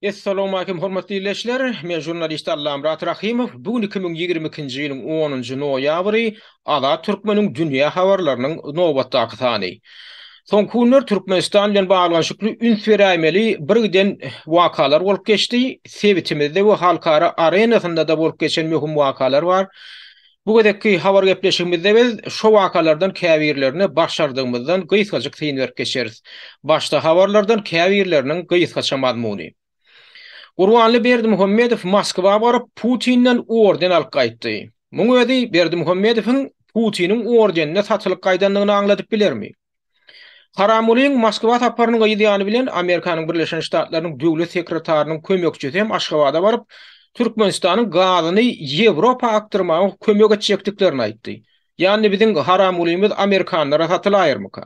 Assalamu alaykum hormatly dinleyijiler. Men jurnalist Allam Murat Rahimov. Bugün 2022-nji ýylyň 10-njy noýabry Azat Türkmeniň dünýä habarlarynyň nowbatdaky sany. Son günler Türkmenistan bilen baglan şükli üns berämeli birden wakalar bolup geçdi. Sebitimizde we halkara arenasynda da bolup geçen möhüm wakalar bar. Bu gedekki habar gepleşigimizde biz şo wakalardan käbirlerini başardığımızdan gysgaçyk synap berip geçeriz. Başta habarlardan käbirleriniň gysgaça mazmuny. Urwanly Berdimuhammedow Moskwa baryp Putinden orden alyp gaýtdy. Muňa özi Berdimuhammedowyň Putiniň ordenine satylyp gaýdanlygyny aňladyp bilermi? Haramulyň Moskwa taparynyň ýa-ni bilen Amerikanyň Birleşen Ştatlarynyň döwlet sekretarynyň kömekçisi hem Aşgabatda baryp Türkmenistanyň gazyny Ýewropa aktyrmagy kömek etjekdiklerini aýtdy. Ýani biziň haramulyňyz Amerikanlara satylaýarmyka?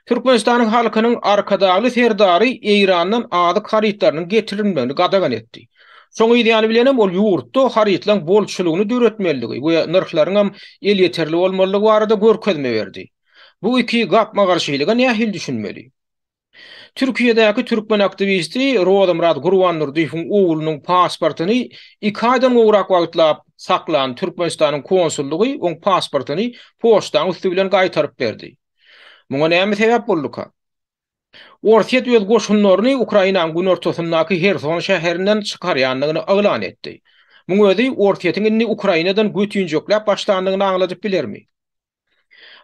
Türkmenistanyň halkynyň arkadagy serdary Eýrandan adyk harytlarynyň getirilmegini gadagan etdi. Soň ýa-ni bilenem ol ýurtda harytlaryň bolçulugyny döretmeligi we nyrklaryň hem el ýeterli bolmalygy barada görkezme berdi. Bu iki gapma garşylyga nähil düşünmeli? Türkiýedäki türkmen aktivisti Rodamrad Gurbanurdiýewiň oglunyň pasportyny 2 aýdan gowrak wagtlap saklan Türkmenistanyň konsullugy oň pasportyny poçtaň üstü bilen gaýtaryp berdi. Muňa näme sebäp bolduka? Orsiýet öz goşunlaryny Ukrainanyň gün ortasyndaky Herson şäherinden çykarýanlygyny aglan etdi. Muňa özi Orsiýetiň indi Ukrainadan götünjekläp başlandygyny aňladyp bilermi?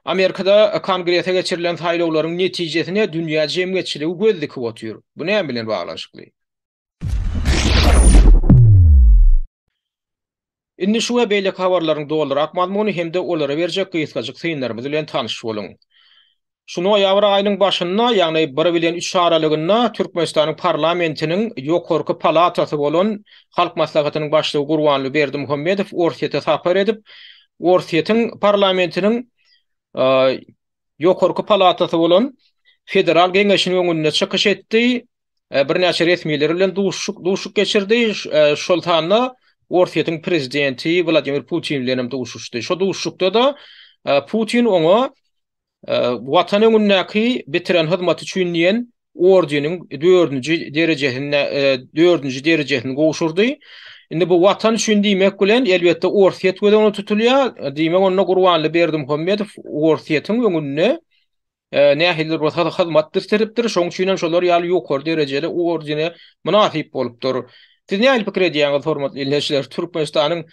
Amerikada kongrese geçirilen saýlawlaryň netijesine dünýä jemgyýetçiligi göz dikip otýar. Bu näme bilen baglanşykly? Indi şu we beýleki habarlaryň doldurak mazmuny hemde olara berjek gysgaçyk synlarymyz bilen tanyş boluň. Şunu ýawra aýynyň başynda, ýagny 1 bilen 3 aralygynda Türkmenistanyň parlamentiniň ýokarky palatasy bolan Halk Maslahatynyň başlygy Gurbanly Berdimuhammedow Orsiýete sapar edip, Orsiýetiň parlamentiniň ýokarky palatasy bolan federal geňeşiniň öňünde çykyş etdi. Birnäçe resmiler bilen duşuk geçirdi. Şol tanda Orsiýetiň prezidenti Vladimir Putin bilen duşuşdy. Şo duşukda da Putin oňa watan öňündäki bitiren hyzmaty üçin diýen ordeniň 4-nji derejesini gowşurdy. Indi bu watan üçin diýmek bilen elbetde Orsiýet göz tutulýar. Diýmek onda Gurbanly Berdimuhammedow Orsiýetiň öňünde nähildir bu hyzmat gösteripdir. Şoň üçin şolar ýaly ýokary derejeli ordene munasip bolupdyr. Siz näme pikir edýäňiz hormatly dinleyijiler? Türkmenistanyň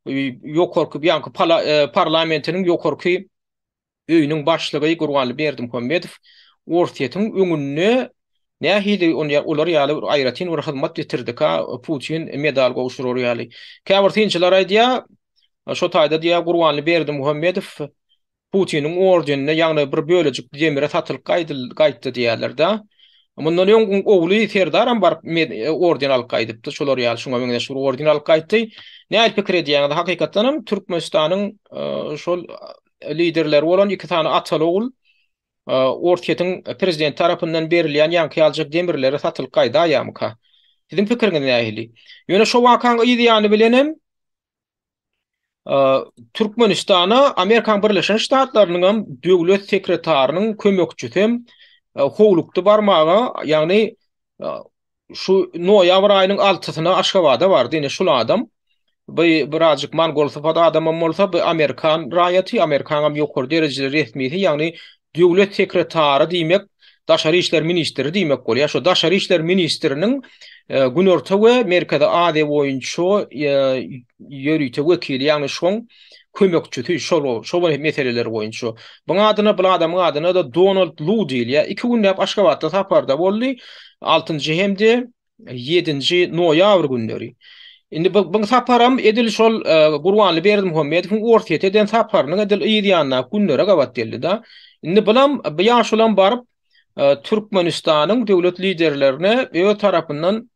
ýokarky ýa-ni parlamentiniň ýokarky öýüniň başlygy Gurbanly Berdimuhammedow Orsiýetiň öňünde nähili olar ýaly aýratyn bir hyzmat getirdik Putin medal gowşurar ýaly. Käbirtinçiler aýdýar, şo taýda diýär Gurbanly Berdimuhammedow Putiniň ordenine ýagny bir bölejik demire satylyp gaýtdy diýerler-de. Mundan öň ogly serdaram bar orden alyp gaýdypdy. Şolar ýaly şoňa meňdeş bir orden alyp gaýtdy. Näme pikir edýäňiz? Hakykatdanam Türkmenistanyň şol liderler bolan 2 tane atal ogul Orsiýetiň prezident tarapyndan berilýän ýanky aljak demirleri satylyp gaýdaýamyka? Sizin pikiriňiz nähili? Ýöne şo wakany ýa-ni bilenem Türkmenistana Amerikan Birleşen Ştatlarynyň döwlet sekretarynyň kömekçisi hem howlukda barmagy, ýagny şu noýabr aýynyň 6-syna Aşgabatda bardy. Ine şol adam birazcık mangolsap adam bolsa bu Amerikan raýaty, Amerikanam ýokary derejeli resmisi, ýagny döwlet sekretary diýmek, daşary işler ministri diýmek bolýar. Şo daşary işler ministriniň gün orta we Amerikada ady boýunça ýörüýte wekili, ýagny şoň kömekçisi şo meseleler boýunça. Buňa adyna bu adamyň adyna da Donald Lu diýilýär. 2 günläp Aşgabatda saparda boldy. 6-njy hemde 7-nji noýabr günleri. Indi bu saparam edil şol Gurbanly Berdimuhammedowyň Orsiýetden saparynyň edil ýa-ni günlere gabat geldi da. Indi bilam bu ýaşulan baryp Türkmenistanyň döwlet liderlerine öz tarapyndan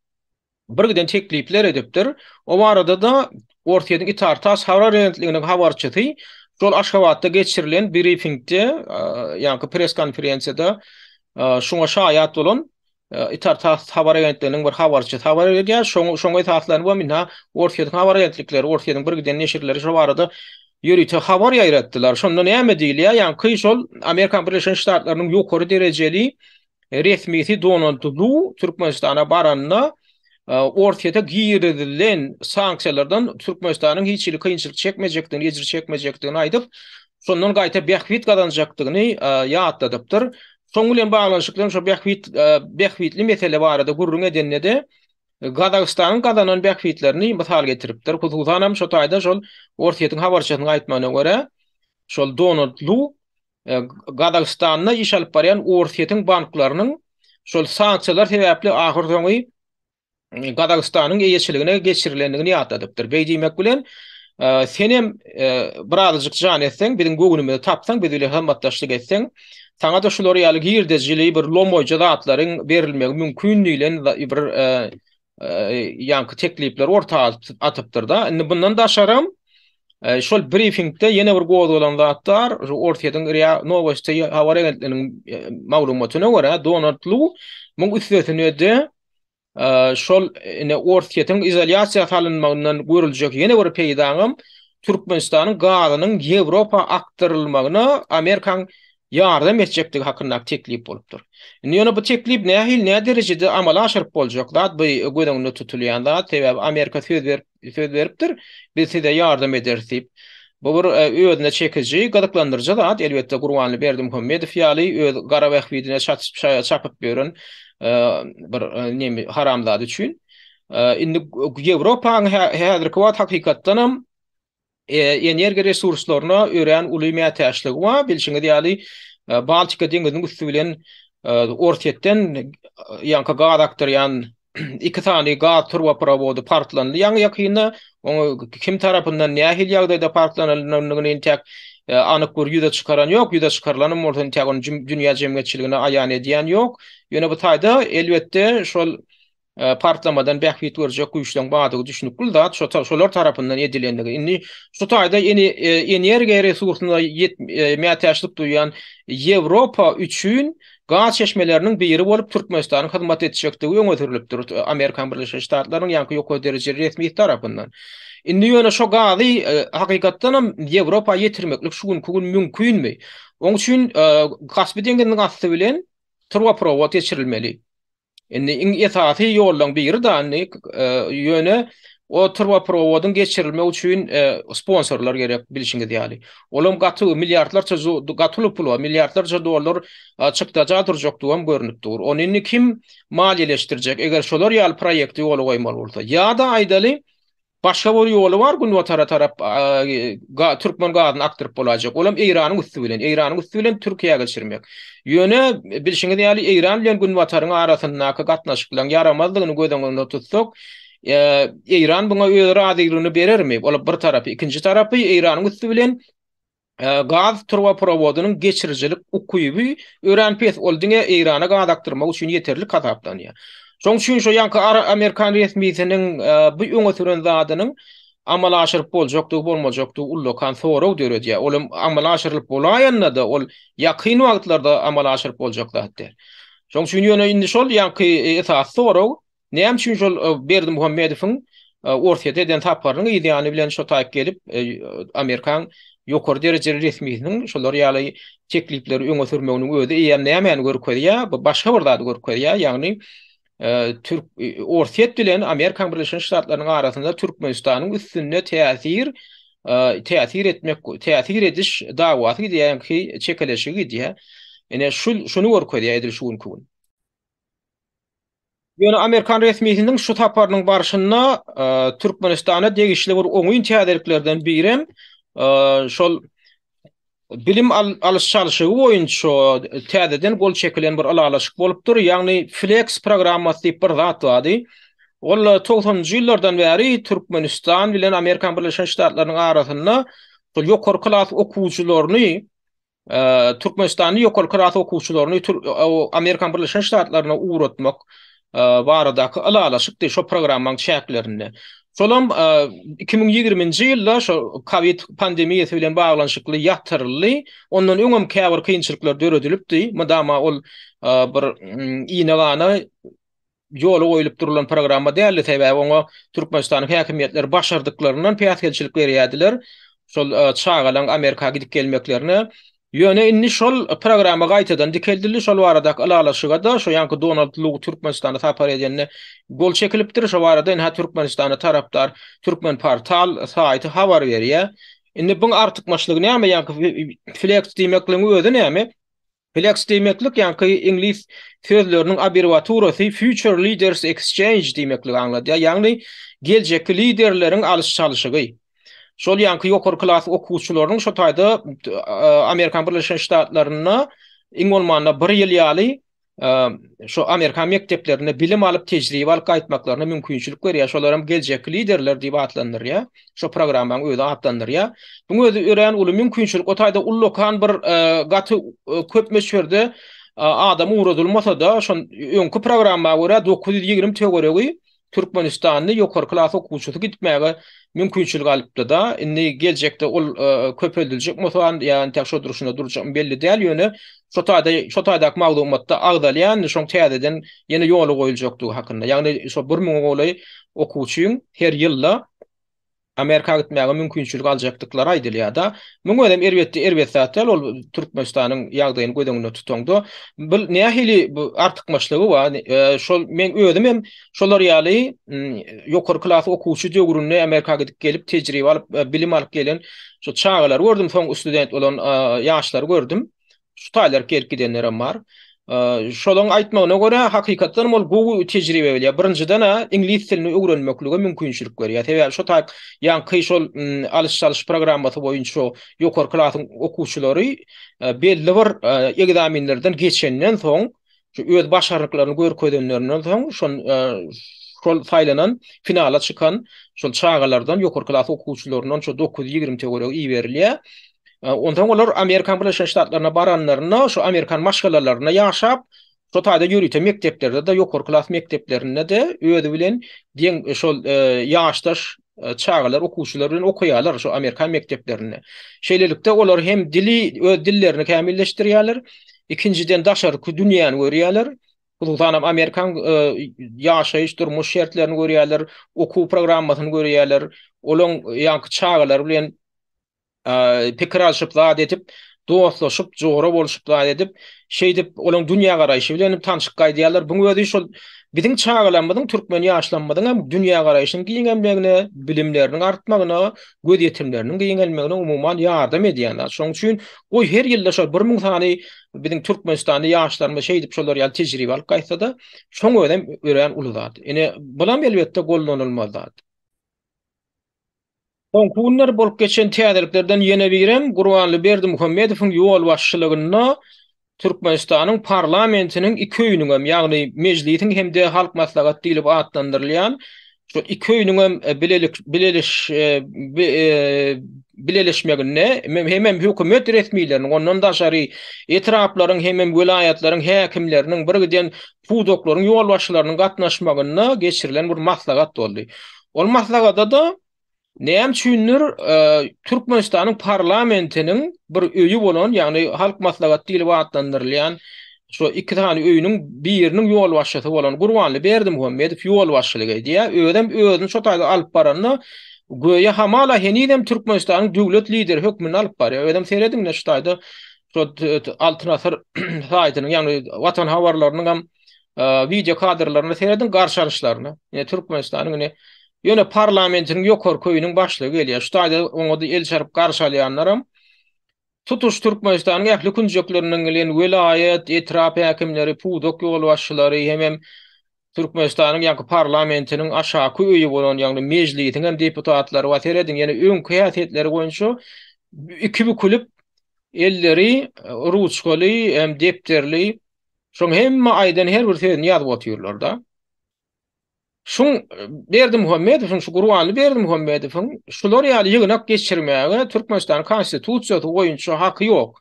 birden teklipler edipdir. O arada da Orsiýetiň itaat habar agentliginiň habarçysy şol Aşgabatda geçirilen briefingde, ýa-ni press konferensiýada şoňa şaýat bolan itaat habar agentliginiň bir habarçysy habar berýär. Şoňa taýdanlyp bu minna Orsiýetiň habar agentlikleri, Orsiýetiň birden neşirleri şo arada ýörüýte habar ýaýratdylar. Şonda näme diýilýär? Ýani şol Amerikan Birleşen Ştatlarynyň ýokary derejeli resmisi Donald Lu Türkmenistana baranna ortaya giyirilen sanksiyalardan Türkmenistan'ın hiç kıyınçılık çekmeyecektiğini, ecir çekmeyecektiğini aydıp, sondan gayta behvit kazanacaktygyny ýatladypdyr. Soň bilen baglanşyklan şu behvitli mesele barada gurrun edenine de Gazagystanyň gazanan behvitlerini mysal getiripdir. Hususan şu taýda şol ortaýatyň habarçysynyň aýtmagyna görä, şol Donald Lu Gazagystanyna iş alyp barýan ortaýatyň banklarynyň şol sanksiýalar sebäpli ahyrky Gazagystanyň eýetçiligine geçirilendigini ýatladypdyr. Beýdimek bilen sen hem birazjyk jan etseň, biziň göwnümizde tapsaň, biz ile hammatdaşlyk etseň, saňa da şolary ýaly girdejili bir lomoýja zatlaryň berilmegi mümkinligilen bir ýanky teklipler ortaga atypdyr da. Indi bundan daşaram şol briefingde ýene bir gowy bolan zatlar, ortaýatyň RIA Novosti habar agentliginiň maglumatyna görä Donald Lu muň üstüne şol ine ortaýatyň izolasiýa salynmagyndan görüljek ýene bir peýdaňam Türkmenistanyň gazynyň Ýewropa aktarylmagyna Amerikaň ýardam etjekdigi hakynda teklip bolupdyr. Indi bu teklip nähil näme derejede amala aşyryp boljak zat bu gödüňde tutulýan zat, sebäbi Amerika söz beripdir, biz size ýardam ederiz diýip. Bu bir öýüne çekici, gadaklandyrjy zat, elbetde Gurbanly Berdimuhammedow ýaly öz gara wagtynda çapyp beren bir nemi haramlady üçin. Indi Ýewropa häzirki wagt hakykatdanam enerji resurslaryna ören uly mätäçligi we bilşiňiz ýaly Baltika deňiziniň üstü bilen ortaýatdan ýanka gaz aktarýan iki tane gaz turboprovodu partlandy. Ýa-ni ýakynda onu kim tarapyndan nähil ýagdaýda partlananlygyny entek anyk bir ýüze çykaran ýok, ýüze çykarlanyň ortadan tägon dünýä jemgyýetçiligine aýan edýän ýok. Ýöne bu taýda elbetde şol partlamadan behwit görjek güýçden badygy düşünüp zat şolar tarapyndan edilendigi. Indi şu taýda energiýa resursyna mätäçlik duýan Ýewropa üçin gaz çeşmelerinin biri bolup Türkmenistanyň hyzmat etjekdigi öňe sürilipdir Amerikan Birleşik Ştatlarynyň ýanky ýokary derejeli resmi tarapyndan. Indi ýöne şo gazy hakykatdanam Ýewropa ýetirmeklik şu gün mümkinmi? Oň üçin gasby deňiziniň gasty bilen turboprovod geçirilmeli. Indi esasy ýoldan biri da ýöne o turboprovodun geçirilme üçin sponsorlar gerek bilişiňiz ýaly. Olam gaty milliardlarça gatylyp pul, milliardlarça dollar çykdaja durjak duam görnüpdir. Onu kim maliýeleşdirjek? Eger şolar ýaly proýekti ýoly goýmaly bolsa, ýa da aýdaly başga bir ýoly bar, gün tarap Türkmen gazyny aktyryp bolajak. Olam Eýranyň üstü bilen Türkiýe'ye geçirmek. Ýöne bilşiňiz ýaly Eýran bilen gün wataryň arasyndaky gatnaşyklaryň yaramazlygyny gödüňde tutsak, Eýran buňa öz radylygyny berermi? Ola bir tarapy, ikinji tarapy Eýranyň üstü bilen gaz turboprowodunyň geçirijilik ukyby örenip oldyňa Eýrana gaz aktyrmak üçin ýeterli kataplanýar. Şoň üçin şo ýanky Amerikan resmiýetiniň bu öňe süren zadynyň amala aşyryp boljakdygy bolmajakdygy ullokan sorag döredýär. Olam amala aşyryp bolaýanda da ol ýakyn wagtlarda amala aşyryp boljakdyr. Şoň üçin indi şol ýanky esas sorag näme üçin şol Berdimuhammedowyň ortaýa eden taparyň ideýany bilen şo taýyp gelip Amerikan ýokary derejeli resmiýetiniň şolar ýaly teklipleri öňe sürmeginiň özi eýem näme görkezýär, başga bir zat görkezýär, ýagny Türk ortaýat bilen Amerikan Birleşik Ştatlarynyň arasynda Türkmenistanyň üstünde täsir ediş dawasy diýenki çekeleşigi diýär. Ene şunu görkezýär edil şu gün. Ýöne Amerikan resmiýetiniň şu taparynyň barşyna Türkmenistana degişli bir oňuň täderliklerden biri şol bilim alış çalışygy boýunça täzeden gol çekilen bir alalaşyk bolupdyr. Ýagny Flex programmasy diýip bir zat bardy. Ol 90-njy ýyllardan bäri Türkmenistan bilen Amerikan Birleşik Ştatlarynyň arasynda şol ýokary klas okuwçylaryny Türkmenistanyň ýokary klas okuwçylaryny Amerikan Birleşik Ştatlaryna uğratmak baradaky alalaşyk şu programmaň çäklerinde. Solam 2020-nji ýylda şu Covid pandemiýasy bilen baglanşykly ýatyrly, ondan öňem käbir kynçylyklar döredilipdi. Madama ol bir iňagana ýoly goýulyp durulan programma däli, sebäbi oňa Türkmenistanyň häkimetleri başardyklaryndan piýaskelçilik berýärdiler. Şol çağalan Amerika gidip gelmeklerini Ýöne inni şol programa gaýtadan dikeldirli şol waradak alalaşyga da şo ýanky Donald Tusk Türkmenistana tapar edenne gol çekilipdir şo warada ha Türkmenistana tarapdar Türkmen portal saýty habar berýär. Inni bu artykmaçlygy näme ýanky flex diýmekliň özi näme? Flex diýmeklik ýanky İngiliz sözleriniň abrewiaturasy Future Leaders Exchange diýmeklik aňladýar. Ýagny geljekki liderleriň alysy-çalyşygy. Şol ýanky ýokary klas okuwçylarynyň şo taýda Amerikan Birleşen Ştatlaryna iň bolmanda 1 ýyl ýaly şo Amerikan mekdeplerine bilim alyp tejribe alyp gaýtmaklaryna mümkinçilik berýär. Şolar hem geljekki liderler diýip atlanyrýar. Şo programmaň özi atlanyrýar. Bu özi ören uly mümkinçilik o taýda ullukan bir gaty köp meşhurde adam uğradylmasa da şo öňkü programma görä 920 töweregi Türkmenistan'da ýokary klas okuwçysy gitmäge mümkinçilik alypdy da. Indi geljekde ol köp öldürecek musan ýani tek şo duruşunda durjak belli däl ýöne şo taýda maglumatda agdalýan şoň täzeden ýene ýoly goýuljakdygy hakynda. Ýagny şo 1000 goly okuwçyň her ýylda Amerika gitmäge mümkinçilik aljakdyklary aýdylýar da. Muňa hem erbetde ol Türkmenistanyň ýagdaýyny gödüňde tutanda bu nähili bu artykmaçlygy bar. Şol men özüm hem şolar ýaly ýokary klas okuwçy döwründe Amerikaga gelip tejribe alyp bilim alyp gelen şo çağlar gördüm, soň student olan ýaşlary gördüm. Şu taýlar kelip gidenler bar. Şolaň aýtmagyna görä hakykatdan ol bu tejribe bilýär. Birinciden ingliz dilini öwrenmekligi mümkinçilik berýär. Täze şo taýk ýanky şol alys-çalyş programmasy boýunça ýokary klasyň okuwçylary belli bir egzaminlerden geçenden soň şu öz başarlyklaryny görkezdenlerinden soň şol saýlanan finala çykan şol çağalardan ýokary klas okuwçylarynyň şo 920 töweregi iý berilýär. Ondan olar Amerikan Birleşen Ştatlaryna baranlaryna şu Amerikan maşgalalarına ýaşap şo taýda ýürüýte mekdeplerde de ýokary klas mekdeplerinde de özi bilen diň şol ýaşdaş çağlar okuwçylar bilen okuýarlar şo Amerikan mekteplerinde. Şeýlelikde olar hem dili öz dillerini kämilleşdirýärler, ikinciden daşarky dünýäni görýärler. Buldanam Amerikan ýaşaýyş durmuş şertlerini görýärler, okuw programmasyny görýärler. Olaň ýanky çağlar bilen pikir alyşyp zat edip, dostlaşyp, jogara boluşyp zat edip, şeýdip olaň dünýä garaýşy bilen tanışyk gaýdýarlar. Bu özi şol biziň çağlanmadyň, türkmen ýaşlanmadyň hem dünýä garaýşynyň giňelmegine, bilimleriniň artmagyna, göz ýetimleriniň giňelmegine umumyň ýardam edýärler. Şoň üçin o her ýylda şol 1000 sany biziň Türkmenistanda ýaşlarma şeýdip şolar ýaly tejribe alyp gaýtsa da, şoň ödem ören uly zat. Ene bulam elbetde gollanylmaz zat. Konkunlar bolup geçen täzeliklerden ýene birem Gurbanly Berdimuhammedowyň ýol başçylygyna Türkmenistanyň parlamentiniň iki öýüniň hem ýagny mejlisiň hemde halk maslahat diýilip atlandyrylýan şu iki öýüniň hem bileleşmegine hem hökümet resmiýetleriniň ondan daşary etraplaryň hem vilayatlaryň häkimleriniň birgiden pudoklaryň ýol başçylarynyň gatnaşmagyna geçirilen bir maslahat boldy. Ol maslahatda da näme üçindir Türkmenistanyň parlamentiniň bir öýü bolan, ýagny halk maslahat diýilip atlandyrylýan şu iki tane öýüniň biriniň ýol başçysy bolan Gurbanly Berdimuhammedow ýol başçylygy edýär. Özüni şo taýda alyp baranyny goýa hamala henidem Türkmenistanyň döwlet lideri hökmüni alyp barýar. Öýdem seredin şu taýda şo altyn asr saýtynyň, ýagny watan habarlarynyň hem video kadrlaryny seredin garşalyşlaryny. Ýa Türkmenistanyň ýöne parlamentiniň ýokary köýüniň başlygy gelýär. Şu taýda oňa el çarpyp garşalýanlaram tutuş Türkmenistanyň ähli künjekleriniň gelen welayet, etrap häkimleri, pudok ýol başçylary hem Türkmenistanyň ýa-da parlamentiniň aşaky öýü bolan, ýagny mejlisiň hem deputatlary we seredin ýene öňkü häsiýetleri goýunça iki bükülip elleri ruçkaly hem depterli şoň hemme aýdan her bir söýüni ýazyp otyrlar da. Şun Berdimuhammedowyň şu Gurbanly Berdimuhammedowyň şular ýaly ýygynak geçirmäge Türkmenistan konstitusiýasy goýunça haky ýok.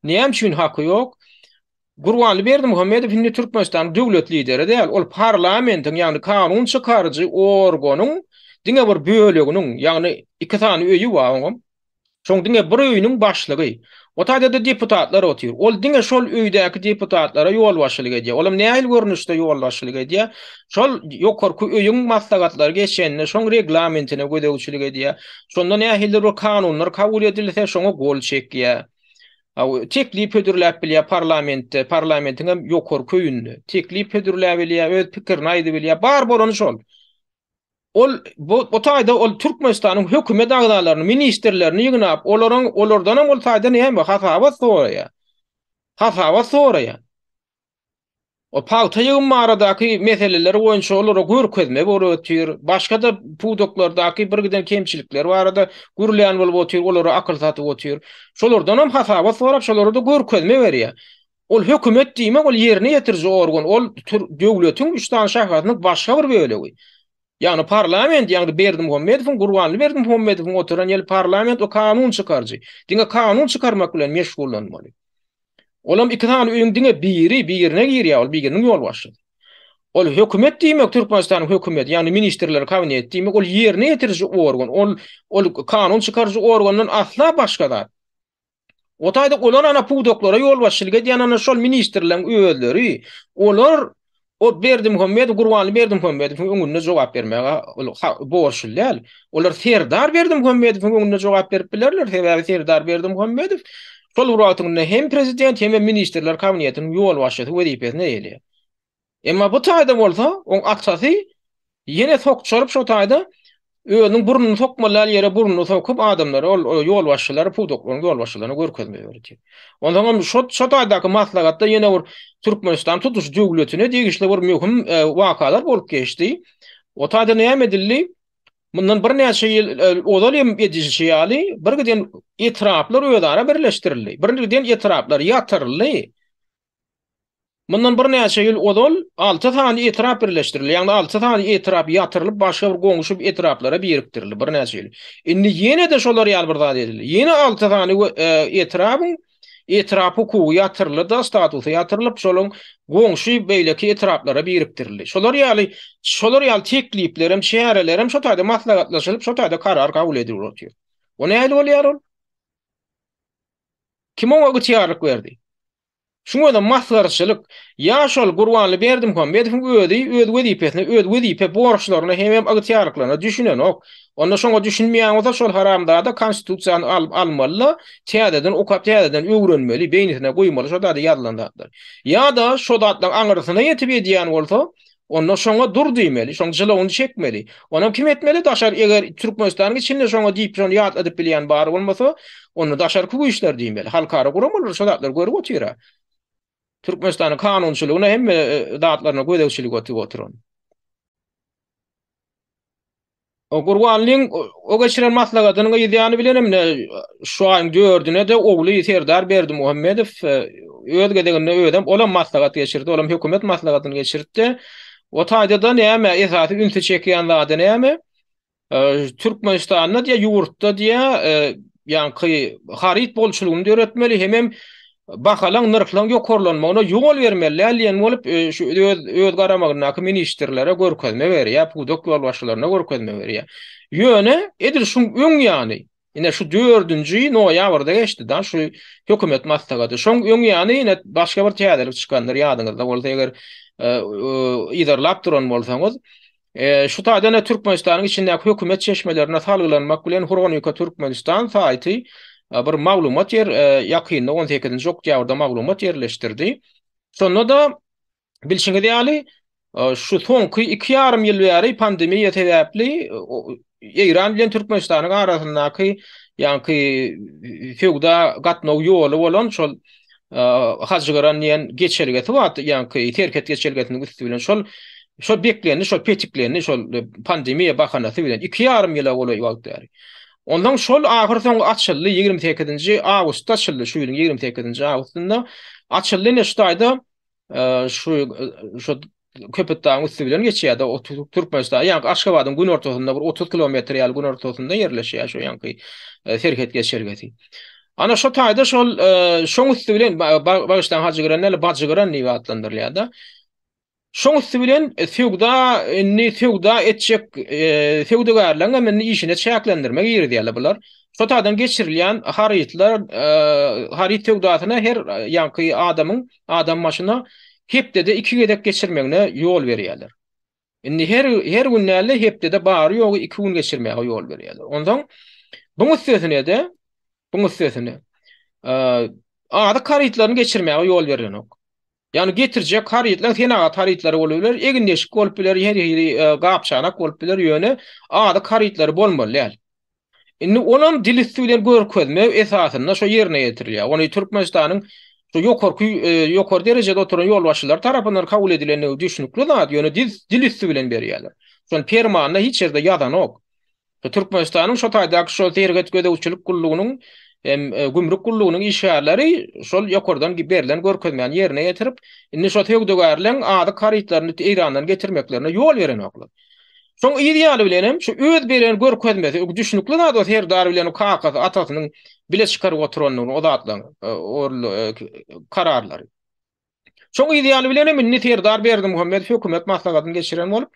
Näme üçin haky ýok? Gurbanly Berdimuhammedow Türkmenistan döwlet lideri däl, ol parlamentiň ýagny kanun çykarjy organyň diňe bir böleginiň, ýagny iki tane öýü bar. Şoň diňe bir öýüniň başlygy. O taýda da deputatlar otyr. Ol diňe şol öýdäki deputatlara ýol başçylyk edýär. Olam nähil görnüşde ýol başçylyk edýär? Şol ýokarky öýüň maslahatlary geçende şoň reglamentine gödäwçilik edýär. Şonda nähildir o kanunlar kabul edilse şoňa gol çekýär. Teklip ödürläp bilýär parlamentde, parlamentiň hem ýokary köýünde. Teklip ödürläp bilýär, öz pikirini aýdy bilýär, bar bolany şol. Ol bu taýda ol Türkmenistanyň hökümet agdalaryny, ministrlerini ýygnap, olardan hem ol taýda näme hasaba soraýar. Hasaba soraýar. O paýta ýygmaradaky meseleleri boýunça olara görkezme bolup ötýür. Başga da pudoklardaky bir giden kemçilikler barada gürleýän bolup ötýür, olara akyl satyp ötýür. Şolardan hem hasaba sorap, şolara da görkezme berýär. Ol hökümet diýmek ol ýerine ýetirji organ, ol döwletiň üçdan şahatyny başga bir bölegi. Yani parlament, yani Berdimuhammedowyň, Gurbanly Berdimuhammedowyň oturan ýer parlament o kanun çykarjy. Diňe kanun çykarmak bilen meşgullanmaly. Olam iki tane öýüň diňe birine girýär, ol biriniň ýol başy. Ol hökümet diýmek, Türkmenistanyň hökümet, ýani ministrler kabinet diýmek, ol ýerine ýetirji organ, ol kanun çykarjy organdan asla başgadar. O taýda olar ana pudoklara ýol başçylyk edýän ana şol ministrleriň öýleri, olar o Berdimuhammedow, Gurbanly Berdimuhammedowyň öňünde jogap bermäge borçlylar. Olar Serdar Berdimuhammedowyň öňünde jogap berip bilerler, sebäbi Serdar Berdimuhammedow şol wagtynda hem prezident hem ministrler kabinetiniň ýol başçysy wezipesine eýelýär. Emma bu taýda bolsa, oň aksasy ýene sokçaryp şo taýda özüniň burnuny sokmalar ýere burnuny sokup adamlary, ol ýol başçylary, pudoklarynň ýol başçylaryna görkezme berýär. Ondan şo taýdaky maslahatda ýene bir Türkmenistan tutuş döwletine degişli bir möhüm wakalar bolup geçdi. O taýda näme edildi? Bundan bir näçe ýyl odaly edilýär ýaly, bir giden etraplar öýdara birleşdirildi. Bir giden etraplar ýatyryldy. Bundan bir näçe ýyl odal 6 tane etrap birleşdirildi. Ýani 6 tane etrap ýatyrylyp başga bir goňşup etraplara birikdirildi bir näçe ýyl. Indi ýene de şolar ýaly bir zat edildi. Ýene 6 tane etrapy ku ýatyryldy da statusy ýatyrylyp şolaň goňşy beýleki etraplara birikdirildi. Şolar ýaly tekliplerim, şäherelerim şo taýda maslahatlaşylyp şo taýda karar kabul edilýär. O näme bolýar? Kim oňa gytýarlyk berdi? Şuňa da maslahatçylyk ýa-şol Gurbanly Berdimuhammedowyň öz wezipesine, öz wezipe borçlaryna hem agytýarlyklaryna düşünen ok. Onda şoňa düşünmeýän bolsa şol haramda da konstitusiýany almaly, täzeden okap täzeden öwrenmeli, beýnine goýmaly, şo da ýazlandyr. Ya da şo datlaň aňyrysyna ýetip edýän bolsa, onda şoňa dur diýmeli, şoň jylawyny çekmeli. Onam kim etmeli? Daşar eger Türkmenistanyň içinde şoňa diýip şonu ýat edip bilýän bar bolmasa, onu daşar ku işler diýmeli. Halkara guramalar şo datlar görüp otýar. Türkmenistanyň kanunçylygyna hem datlaryna gödäwçilik etip oturan. O Gurbanlyň o geçiren maslahatynyň ýa-ni bilenim ne şu aň 4-üne de ogly Serdar Berdimuhammedow öz gedeginde öýdem olam maslahat geçirdi, olam hökümet maslahatyny geçirdi. O taýda da näme esasy ünse çekýän zat näme? Türkmenistanyň diýe ýurtda diýe ýani harit bolçylygyny öğretmeli hem bakalan nırklaň ýokarlanmagyna ýol bermeli. Ýani bolup şu öz garamagyna ministrlere görkezme berýär, pudok ýol başçylaryna görkezme berýär. Ýöne edil şu öň ýany. Ine şu 4-nji noýabrda geçdi da şu hökümet maslahaty. Şoň öň ýany ine başga bir täzelik çykandyr ýadyňyzda bolsa eger idarlap duran bolsaňyz. Şu taýda Türkmenistanyň içindäki hökümet çeşmelerine salgylanmak bilen Hurganyka Türkmenistan saýty bir maglumat ýakynda 18-nji oktýabrda maglumat ýerleşdirdi. Sonra da bilşiňiz ýaly şu soňky 2,5 ýyl bäri pandemiýa sebäpli İran bilen Türkmenistanyň arasyndaky ýani feowda gatnaw ýoly bolan şol hajygaran ýen geçergeti bat ýani terket geçergetiniň üstü bilen şol beklendi, şol petiklendi, şol pandemiýa bahanasy bilen 2,5 ýyla bolan wagtdy. Ondan şol ahir soň açyldy 28-nji awgustda açyldy, şu ýylyň 28-nji awgustynda açyldy ne şu taýda şu köpetdaň üstü bilen geçýärdi o Türkmenistan ýani Aşgabatyň gün ortasynda bir 30 kilometr ýaly gün ortasynda ýerleşýär şu ýani serket geçergeti. Ana şu taýda şoň üstü bilen bagışdan hajygyran näle bajygyran diýip adlandyrylýar da. Şoň üstü bilen feowda etjek feowdagarlaryň men işine çäklendirmek ýerdiýärler bular. Şu taýdan geçirilýän harit feowdatyna her ýanky adam maşyna hepde de 2 gedek geçirmegine ýol berýärler. Indi her günnäle hepde de bary ýogy 2 gün geçirmege ýol berýärler. Ondan bu müssesine Ada karytlaryny geçirmäge ýol berýän. Yani getirecek haritler tenagat haritleri bolýar. Egin neşik bolup biler, her gapçanak bolup biler ýöne ada haritleri bolmaly ýaly. Indi onuň dil üstü bilen görkezme esasyna şo ýerine ýetirilýär. Ony Türkmenistanyň şo ýokary derejede oturan ýolbaşçylar tarapyndan kabul edilen düşünükli zat ýöne dil üstü bilen berýärler. Şol fermanda hiç ýerde ýadan ok. Türkmenistanyň şo taýdaky şo terget gödäwçilik gullugynyň gümrük gullugynyň işgärleri şol ýokardan berilen görkezmän ýerine ýetirip, indi şo tögdegärleň ady karytlaryny Eýrandan getirmeklerine ýol beren oklar. Şoň ideýaly bilenem şu öz beren görkezmesi, düşünükli zat her dar bilen kakasy atasynyň bile çykaryp oturanyň o zatlaryň kararlary. Şoň ideýaly bilenem indi her dar berdi Muhammed hökümet maslahatyny geçiren bolup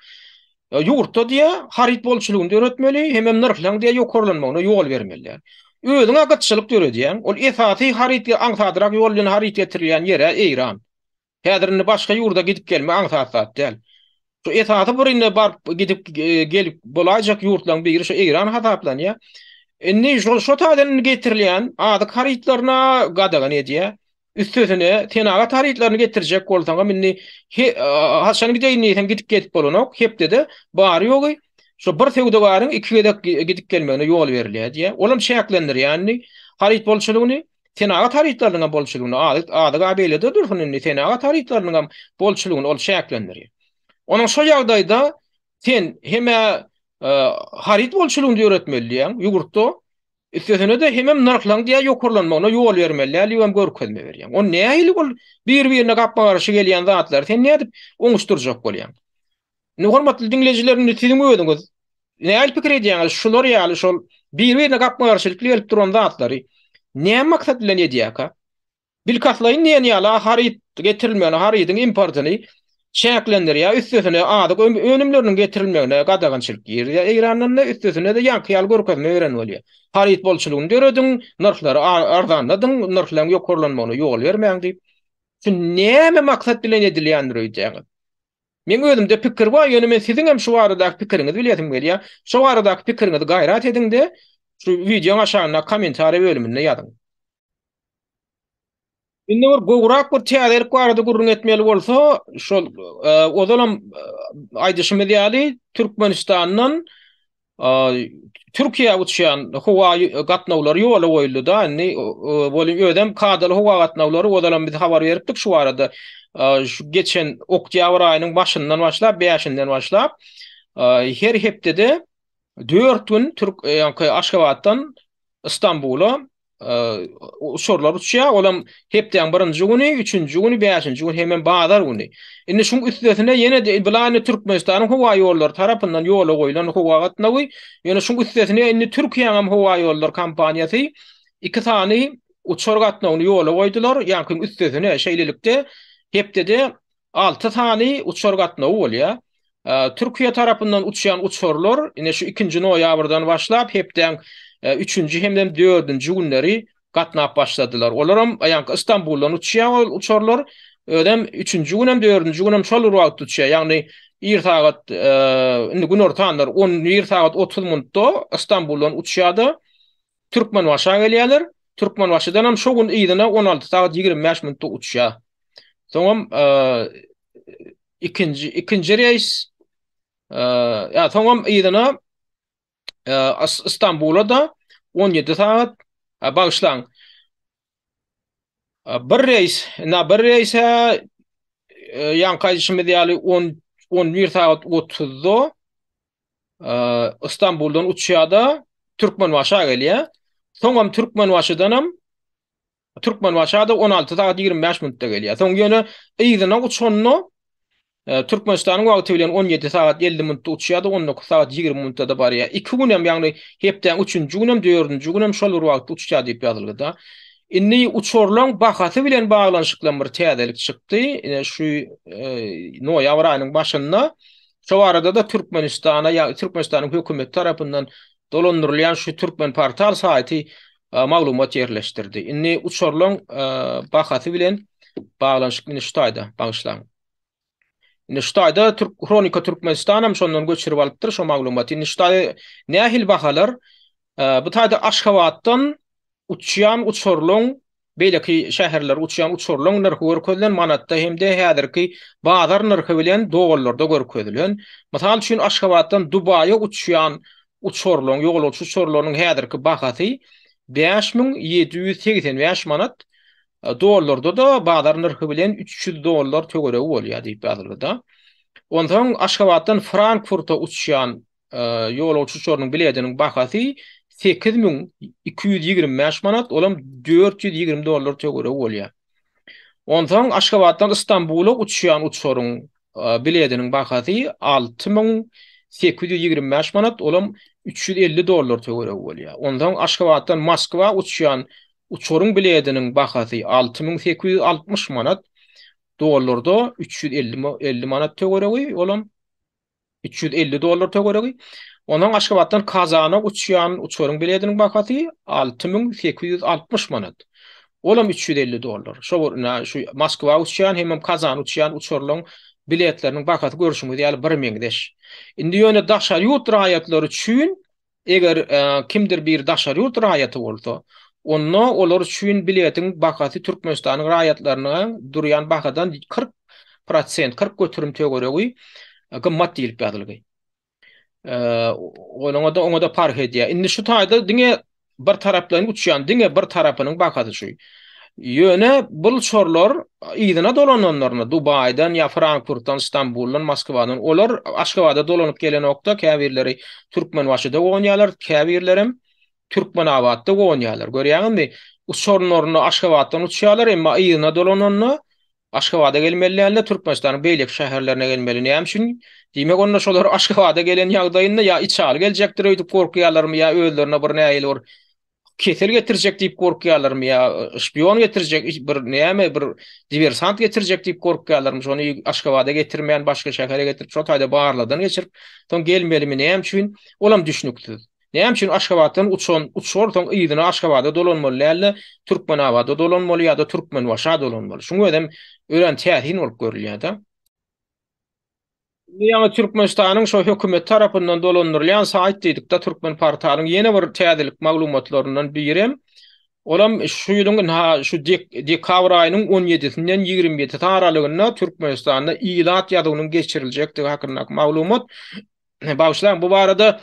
ýurtda diýe harit bolçulugyny öğretmeli, hemem nyrklaň diýe ýokarlanmagyna ýol bermeliler. Özüň agatçylyk döredýän, ol esasy haritga aňsadyrak ýol bilen harit getirilýän ýere Eýran. Häzirini başga ýurda gidip gelme aňsatsak däl. Şu esasy birine barp gidip gelip bolajak ýurtlaryň biri şu Eýran hasaplanýar. Indi şo taýdan getirilýän ady haritlaryna gadagan edýär. Üstüne tenagat haritlaryny getirjek bolsaňam indi haşan gidip gidip bolanok hepde de bary ýogy. Şo bir töwdegaryň iki gedek gidip gelmegine ýol berilýär diýe. Olam şäklendir ýani harit bolçulugyny tenagat haritlarynyň bolçulugyny ady gabeýlede dursun indi tenagat haritlarynyň bolçulugyny ol şäklendir. Onuň şo ýagdaýda sen heme harit bolçulugyny öğretmeliýän ýurtda üstüne de hemem narklaň diýe ýokarlanmagyna ýol bermeliler, ýönem görkezme berýän. O nähili bol bir-birine gapma garşy gelýän zatlar sen nädip oňuşdurjak bolýan. Ne hormatly dinleyijilerim tiňme ödüňiz. Nähili pikir edýäňiz şular ýaly şol bir-birine gapma garşylyk gelip duran zatlary näme maksat bilen edýäka? Bilkaslaýyn näme ýaly harit getirilmeli, harityň importyny şäklendirýär, üstüne ady önümleriniň getirilmegine gadagançylyk ýerýär. Eýrandan da üstüne de ýankyýal görkezme beren bolýar. Harit bolçulugyny dörediň, narhlary arzanladyň, narhlaryň ýokarlanmagyna ýol bermäň diýip. Şu näme maksat bilen edilýändir öýdäňiz. Men özümde pikir var, ýöne men siziň hem şu aradaky pikiriňizi bilýätim gelýär. Şu aradaky pikiriňizi gaýrat ediň-de şu videoň aşagyna kommentariýa bölümine ýazyň. Indi bir gowrak bir täzelik barada gurrun etmeli bolsa, şol ozalam aýdyşymy diýäli Türkmenistanyň Türkiýe uçýan howa gatnawlary ýola goýuldy da, indi bolim ödem kadaly howa gatnawlary ozalam biz habar beripdik şu arada. Şu geçen oktyabr aýynyň başyndan başlap, 5-inden başlap her hepde 4 gün Aşgabatdan Istanbula uçurlar uçýar. Olam hepden 1-nji güni, 3-nji güni, 5-nji güni hemen bazar güni. Indi şuň üstüne ýene de bilany Türkmenistanyň howa ýollary tarapyndan ýola goýulan howa gatnawy, ýene şuň üstüne indi Türkiýanyň howa ýollar kampaniýasy iki tany uçur gatnawyny ýola goýdular. Ýani üstüne şeýlelikde hepde de 6 tany uçur gatnawy bolýar. Türkiýe tarapyndan uçýan uçurlar ine şu 2-nji noýabrdan başlap hepden 3-nji hemde 4-nji günleri gatnap başladylar. Olaram ýani İstanbuldan uçýan uçurlar ödem 3-nji gün hem 4-nji gün hem şol wagt uçýar. Ýani ýer sagat indi gün ortaýanlar 10 sagat 30 minutda İstanbuldan uçýardy. Türkmenbaşa gelýärler. Türkmenbaşydan hem şo gün ýygyna 16 sagat 25 minutda uçýar. Soňam ikinji reis soňam ýygyna İstanbul'a da 17 saat bağışlan. Bir reise yan kaýdyşymy diýäli 11 saat 30'da İstanbul'dan uçýarda Türkmenbaşa gelýär. Soňam Türkmenbaşada 16 saat 25 minutda gelýär. Soň ýöne ýygyna uçanno Türkmenistanyň wagty bilen 17 saat 50 minutda uçýardy, 19 saat 20 minutda da barýar. 2 gün hem ýagny hepden 3-nji gün hem 4-nji gün hem şol wagtda uçýar diýip ýazyldy da. Indi uçurlaryň bahasy bilen baglanyşyklan bir täzelik çykdy. Şu noýabr aýynyň başynda şu arada da Türkmenistanyň hökümet tarapyndan dolandyrylýan şu Türkmen portal saýty maglumat ýerleşdirdi. Indi uçurlaryň bahasy bilen baglanyşyklan ştaýda bagyşlan. Niştaýda Kronika Türkmenistan hem şondan göçürip alypdyr şo maglumaty. Niştaýda nähil bahalar bu taýda Aşgabatdan uçýan uçurlaryň beýleki şäherler uçýan uçurlaň narhy görkezlen manatda hemde häzirki bazar narhy bilen dogallarda görkezlen. Mysal üçin Aşgabatdan Dubaýa uçýan uçurlaň ýogulçy uçurlarynyň häzirki bahasy 5785 manat. Dolarlarda da bazar narhy bilen 300 dolar tögeregi bolýar diýip ýazyldy. Ondan Aşgabatdan Frankfurta uçýan ýolçy uçurynyň biletiniň bahasy 8225 manat, olam 420 dolar tögeregi bolýar. Ondan Aşgabatdan İstanbul'a uçýan uçuryň biletiniň bahasy 6825 manat, olam 350 dolar tögeregi bolýar. Ondan Aşgabatdan Moskwa uçýan uçuryň biletiniň bahasy 6860 manat, dolarda 350 manat tögeregi, olam 350 dolar tögeregi. Ondan Aşgabatdan Kazana uçýan uçuryň biletiniň bahasy 6860 manat. Olam 350 dolar. Şu Moskwa uçýan hem Kazan uçýan uçurlaryň biletleriniň bahasy görüşüňiz ýaly 1000 deş. Indi ýöne daşary ýurt raýatlary üçin eger kimdir bir daşary ýurt raýaty bolsa, onda olar üçin biletin bahasy Türkmenistanyň raýatlaryna durýan bahadan 40% 40 götürüm tögeregi gymmat diýilip ýazylgy. Ona da fark edýär. Indi şu taýda diňe bir tarapdan uçýan, diňe bir tarapynyň bahasy şu. Ýöne bu çorlar ýygyna dolananlaryna Dubaýdan ýa Frankfurtdan, İstanbuldan, Moskwadan olar Aşgabada dolanyp gelen okda käbirleri Türkmenbaşyda oňýarlar, käbirlerim Türkmenabadda oňýarlar. Görýärmi? Uçurlaryny Aşgabatdan uçýarlar, emma ýygyna dolananlar Aşgabada gelmelilerle Türkmenistanyň beýlek şäherlerine gelmeli. Näme üçin? Diýmek onda şolar Aşgabada gelen ýagdaýynda ýa içal geljekdir öýdüp gorkýarlarmy ýa özlerine bir näýil bir kesel getirjek diýip gorkýarlarmy ýa şpion getirjek bir näme bir diversant getirjek diýip gorkýarlarmy. Şonu Aşgabada getirmeýän başga şäherge getirip şo taýda barlardan geçirip soň gelmelimi näme üçin? Olam düşnükdir. Näme üçin Aşgabatdan uçur soň ýygyna Aşgabada dolanmaly, Türkmenabada dolanmaly ýa-da Türkmenbaşa dolanmaly. Şuňa edem ören tähin bolup görülýär da. Ýa-da Türkmenistanyň şo hökümet tarapyndan dolandyrylýan saýt diýdik da Türkmen portalynyň ýene bir täzelik maglumatlaryndan birem. Olam şu ýylyň şu dekabr aýynyň 17-sinden 27 aralygynda Türkmenistanda ilat ýadynyň geçiriljekdigi hakynda maglumat. Başlan bu barada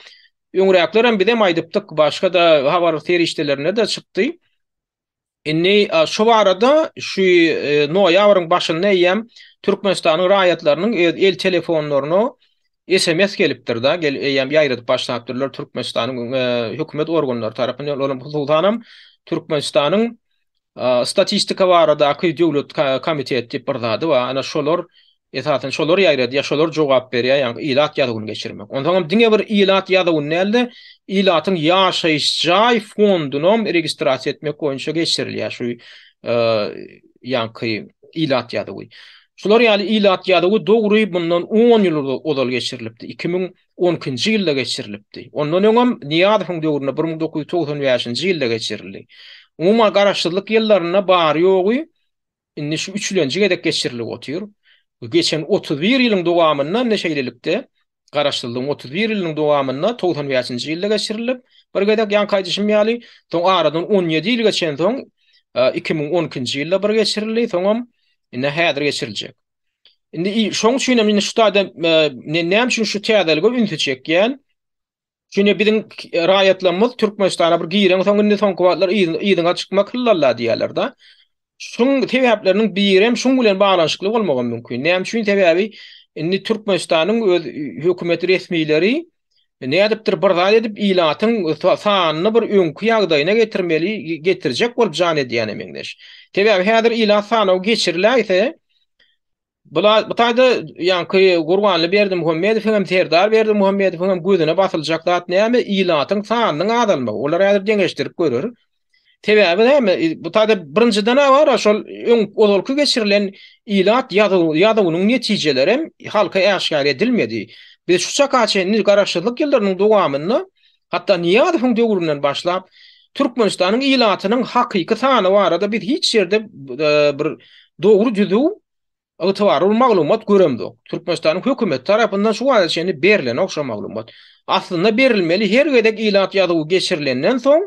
öňräkler bizem aýdypdyk, başga da habar terişdelerine de çykdy. Inni şu barada şu noýabryň başynda ýem Türkmenistanyň raýatlarynyň el telefonlaryny SMS gelipdir da, ýem ýaýradyp başlapdyrlar Türkmenistanyň hökümet organlary tarapyndan. Olam hususanam Türkmenistanyň statistika baradaky döwlet komiteti diýip bir zady we ana şolar esasen şolar ýaýrady, ýa şolar jogap berýär, ýa ilat ýadygyny geçirmek. Ondan diňe bir ilat ýadygyny näde? İlatyň ýaşaýyş jaý fonduny registrasiýa etmek goýunça geçirilýär şu ýanky ilat ýadygy. Şolar ýaly ilat ýadygy dogry bundan 10 ýyl odal geçirilipdi. 2012-nji ýylda geçirilipdi. Ondan öňem Niýazowyň döwründe 1995-nji ýylda geçirildi. Umuma garaşdyrlyk ýyllaryna bary ýogy indi şu 3-nji gedek geçirilip otýar. Geçen 31 ýylyň dowamynda neşeýlelikde garaşdyrlygyň 31 ýylyň dowamynda 95-nji ýylda geçirilip bir gedek ýan kaýdyşym ýaly soň aradan 17 ýyl geçen soň 2012-nji ýylda bir geçirildi, soňam indi häzir geçiriljek. Indi şoň üçin indi şu taýda näme üçin şu täzeligi ünitjekýän? Çünki bizim raýatlarymyz Türkmenistana bir giren soň indi soň kwatlar ýygyna çykmak hyllarlar diýerler da. Şoň sebäpleriniň birem şoň bilen baglanyşykly bolmagan mümkin. Näme üçin sebäbi indi Türkmenistanyň öz hökümet resmiýleri nädipdir bir zat edip ilatyň sanyny bir öňkü ýagdaýyna getirjek bolup jan edýän emekdeş. Sebäbi häzir ilat sanyny geçirilýärse bu taýda ýanky Gurbanly Berdim Muhammedow hem Serdar Berdim Muhammedow hem gözüne basyljak zat näme ilatyň sanynyň azalmagy. Olar häzir deňeşdirip görür. Sebäbi näme? Bu taýda birinciden bar, şol odalky geçirilen ilat ýadygynyň netijeleri hem halka aşkar edilmedi. Biz şu çakaçyny garaşdyrlyk ýyllarynyň dowamynda hatda Niýazowyň döwründen başlap Türkmenistanyň ilatynyň hakyky sany barada biz hiç ýerde bir dogry düzüw ýa-da maglumat göremdik. Türkmenistanyň hökümet tarapyndan şu wagtçyny berilen okşa maglumat. Aslında berilmeli, her gedek ilat ýadygy geçirilenden soň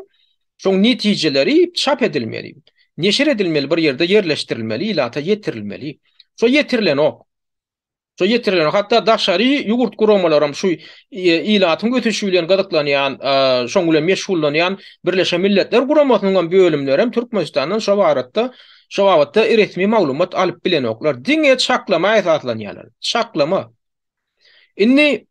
şoň netijeleri çap edilmeli. neşir edilmeli, bir yerde yerleştirilmeli, ilata yetirilmeli. Şo yetirilen ok. Şo yetirilen ok. Hatta daşary ýugurt guramalarym şu ilatyň götüşü bilen gadaklanýan, şoň bilen meşgullanýan Birleşen Milletler Guramasynyň bölümleri Türkmenistanyň şo baratda şo wagtda resmi maglumat alyp bilen oklar. Diňe çaklama esaslanýarlar. Çaklama. Inni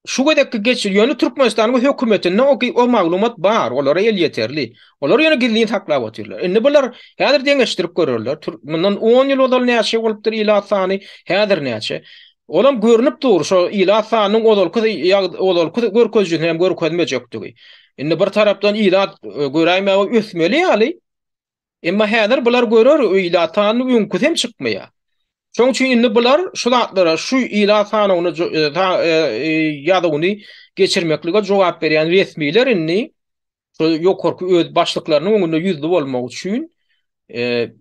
şu gedekki geçirýäni Türkmenistanyň hökümetinde o maglumat bar, olara el yeterli. Olar ýöne gilliň taklap otyrlar. Indi bular häzir deňeşdirip görürler. Mundan 10 ýyl odal näçe bolupdyr ilat sany, häzir näçe. Olam görünüp dur, şo ilat sanynyň odalky görkezjüni hem görkezmejekdigi. Indi bir tarapdan ilat göräýme ösmeli ýaly. Emma häzir bular görür, o ilat sanyny öňkü hem çykmaýar. Şoň üçin indi bular şu zatlara şu ilat sanyny ýadyny geçirmeklige jogap berýän resmiler inni şu ýokarky öz başlyklarynyň öňünde ýüzli bolmak üçin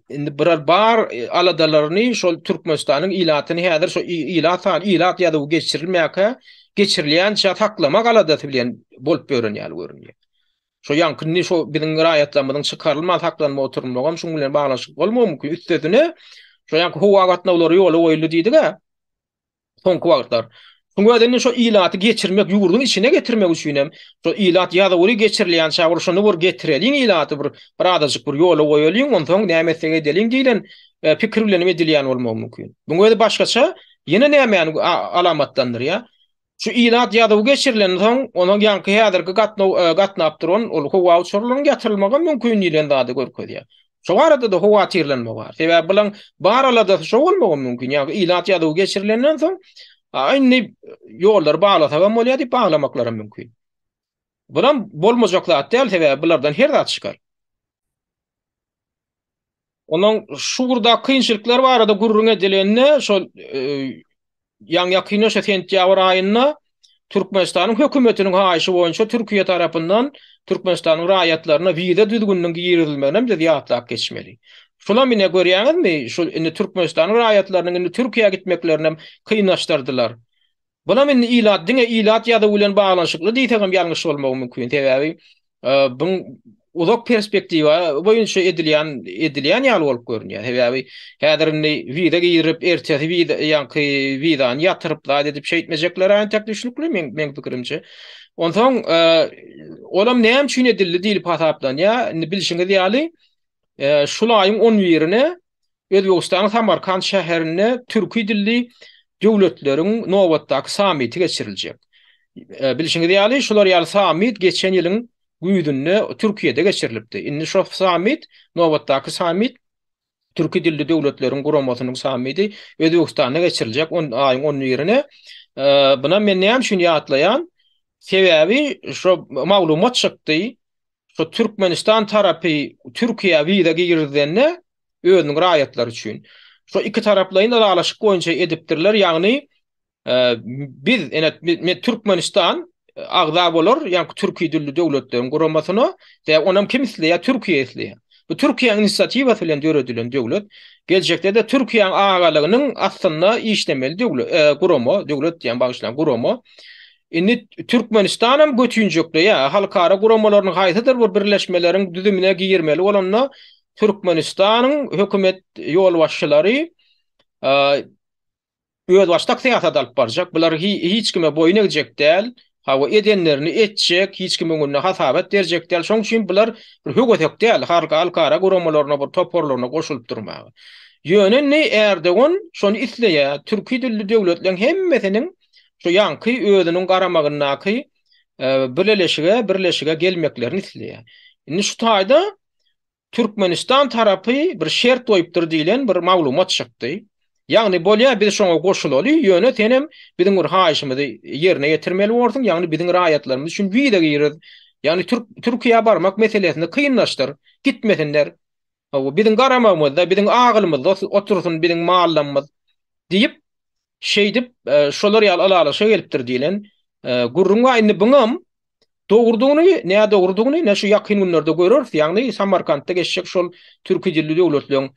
indi birer bar aladalaryny şol Türkmenistanyň ilatyny häzir şu ilat ýadyny geçirilmäke geçirilýän şat haklamak aladasy bilen bolup görünýär. Şo ýankyny şo biziň raýatlarymyzyň çykarylmaz haklanma oturmagam şoň bilen baglaşyk bolmamy mümkin. Üstesine şo ýanky howa gatna ulary ýoly goýuldy diýdi-de. Soňky wagtlar. Şoňa däne şo ilaty geçirmek, ýugurdyň içine getirmek üçin hem şo ilat ýa-da geçirilýän şagir şonu bir getireliň ilaty bir adajyk bir ýola goýulyň, ondan soň näme edeliň diýilen pikir bilen edilýän bolmamy mümkin. Buňa da başgaça ýene näme alamatlandyr ýa. Şu ilat ýa-da geçirilen soň onuň ýanky häzirki gatnap duran ol howa uçurlaryň getirilmegi mümkin diýilen dady görkezýär. Şo arada da howa tirlenme bar. Sebäbi bilen bar alada şo bolmagy mümkin. Ýa ilat ýa-da geçirilenden soň aýny ýollar baglasa we molýady baglamaklary mümkin. Bulan bolmajaklar däl sebäbi bulardan her zat çykar. Onuň şurda kynçylyklar barada gurrun edilenine şol ýaňyakyny sentyabr aýynda Türkmenistanyň hökümetiniň haýyşy boýunça Türkiýe tarapyndan Türkmenistanyň raýatlaryna wiza düzgünligiň giýirilmegine de ýatlak geçmeli. Şolam mine görýäňizmi? Şol indi Türkmenistanyň raýatlarynyň indi Türkiýe'ye gitmeklerini kynlaşdyrdylar. Buna men ilat ýa-da bilen baglanşykly diýsem ýalňyş bolmagy mümkin. Sebäbi bu uzak perspektiwa boýunça edilýän ýaly bolup görünýär. Sebäbi häzirni wiza giýirip ertesi wizany ýatyryp da edip şey etmejekler aýyn teknişlikli men pikirimçe. Ondan soň olam näme üçin edildi diýip hasaplan ýa, bilişiňiz ýaly şul aýyň 10-ýerine Özbegistanyň Samarkand şäherine türki dilli döwletleriň nowatdaky samity geçiriljek. Bilişiňiz ýaly şular ýaly samit geçen ýylyň güýdünde Türkiýede geçirilipdi. Indi şo samit nowatdaky samit türki dilli döwletleriň guramasynyň samity Özbegistanda geçiriljek. Aýyň 10-ýerine buna men näme üçin ýatlaýan? Sebäbi şo maglumat çykdy. Şo Türkmenistan tarapy Türkiýe wiza giýirdende özüniň raýatlary üçin. Şo iki taraplaryň da alaşyk boýunça edipdirler. Ýagny biz Türkmenistan agza bolar, ýa-ni Türkiýe dilli döwletleriň guramasyna we onam kim isleýär? Türkiýe isleýär. Bu Türkiýe inisiatiwasy bilen döredilen döwlet geljekde de Türkiýe agalygynyň aslynda işlemeli döwlet diýen bagyşlan gurama. Indi Türkmenistanam götünjekde ýa halkara guramalaryň haýsydyr bir birleşmeleriň düzümine giýirmeli bolanna Türkmenistanyň hökümet ýol başçylary öz başdak syýasat alyp barjak. Bular hiç kime boyun egjek däl. Hawa edenlerini etjek, hiç kime öňüne hasabat berjek däl. Şoň üçin bular bir höwgetek däl. Halkara guramalaryna bir toporlaryna goşulyp durmagy. Ýöne ne Erdogan şonu isleýär. Türkiýe dilli döwletleriň hemmesiniň şu ýanky özüniň garamagynaky birleşige gelmeklerini isleýär. Indi şu taýda Türkmenistan tarapy bir şert goýupdyr diýilen bir maglumat çykdy. Ýagny bolýa biz şoňa goşulyly ýöne tenem biziň bir haýyşymyzy ýerine getirmeli bolsun, ýagny biziň raýatlarymyz üçin wiza giýiriz. Ýagny Türkiýe barmak meselesini kynlaşdyr, gitmesinler. Biziň garamagymyzda, biziň agylymyzda otursun biziň mallamyz diýip şeýdip şolar ýaly gelipdir diýilen. Gurrunga indi buňam dogurdugyny ne şu ýakyn günlerde görürüz. Ýagny Samarkandda geçecek şol türki dilli döwletleriň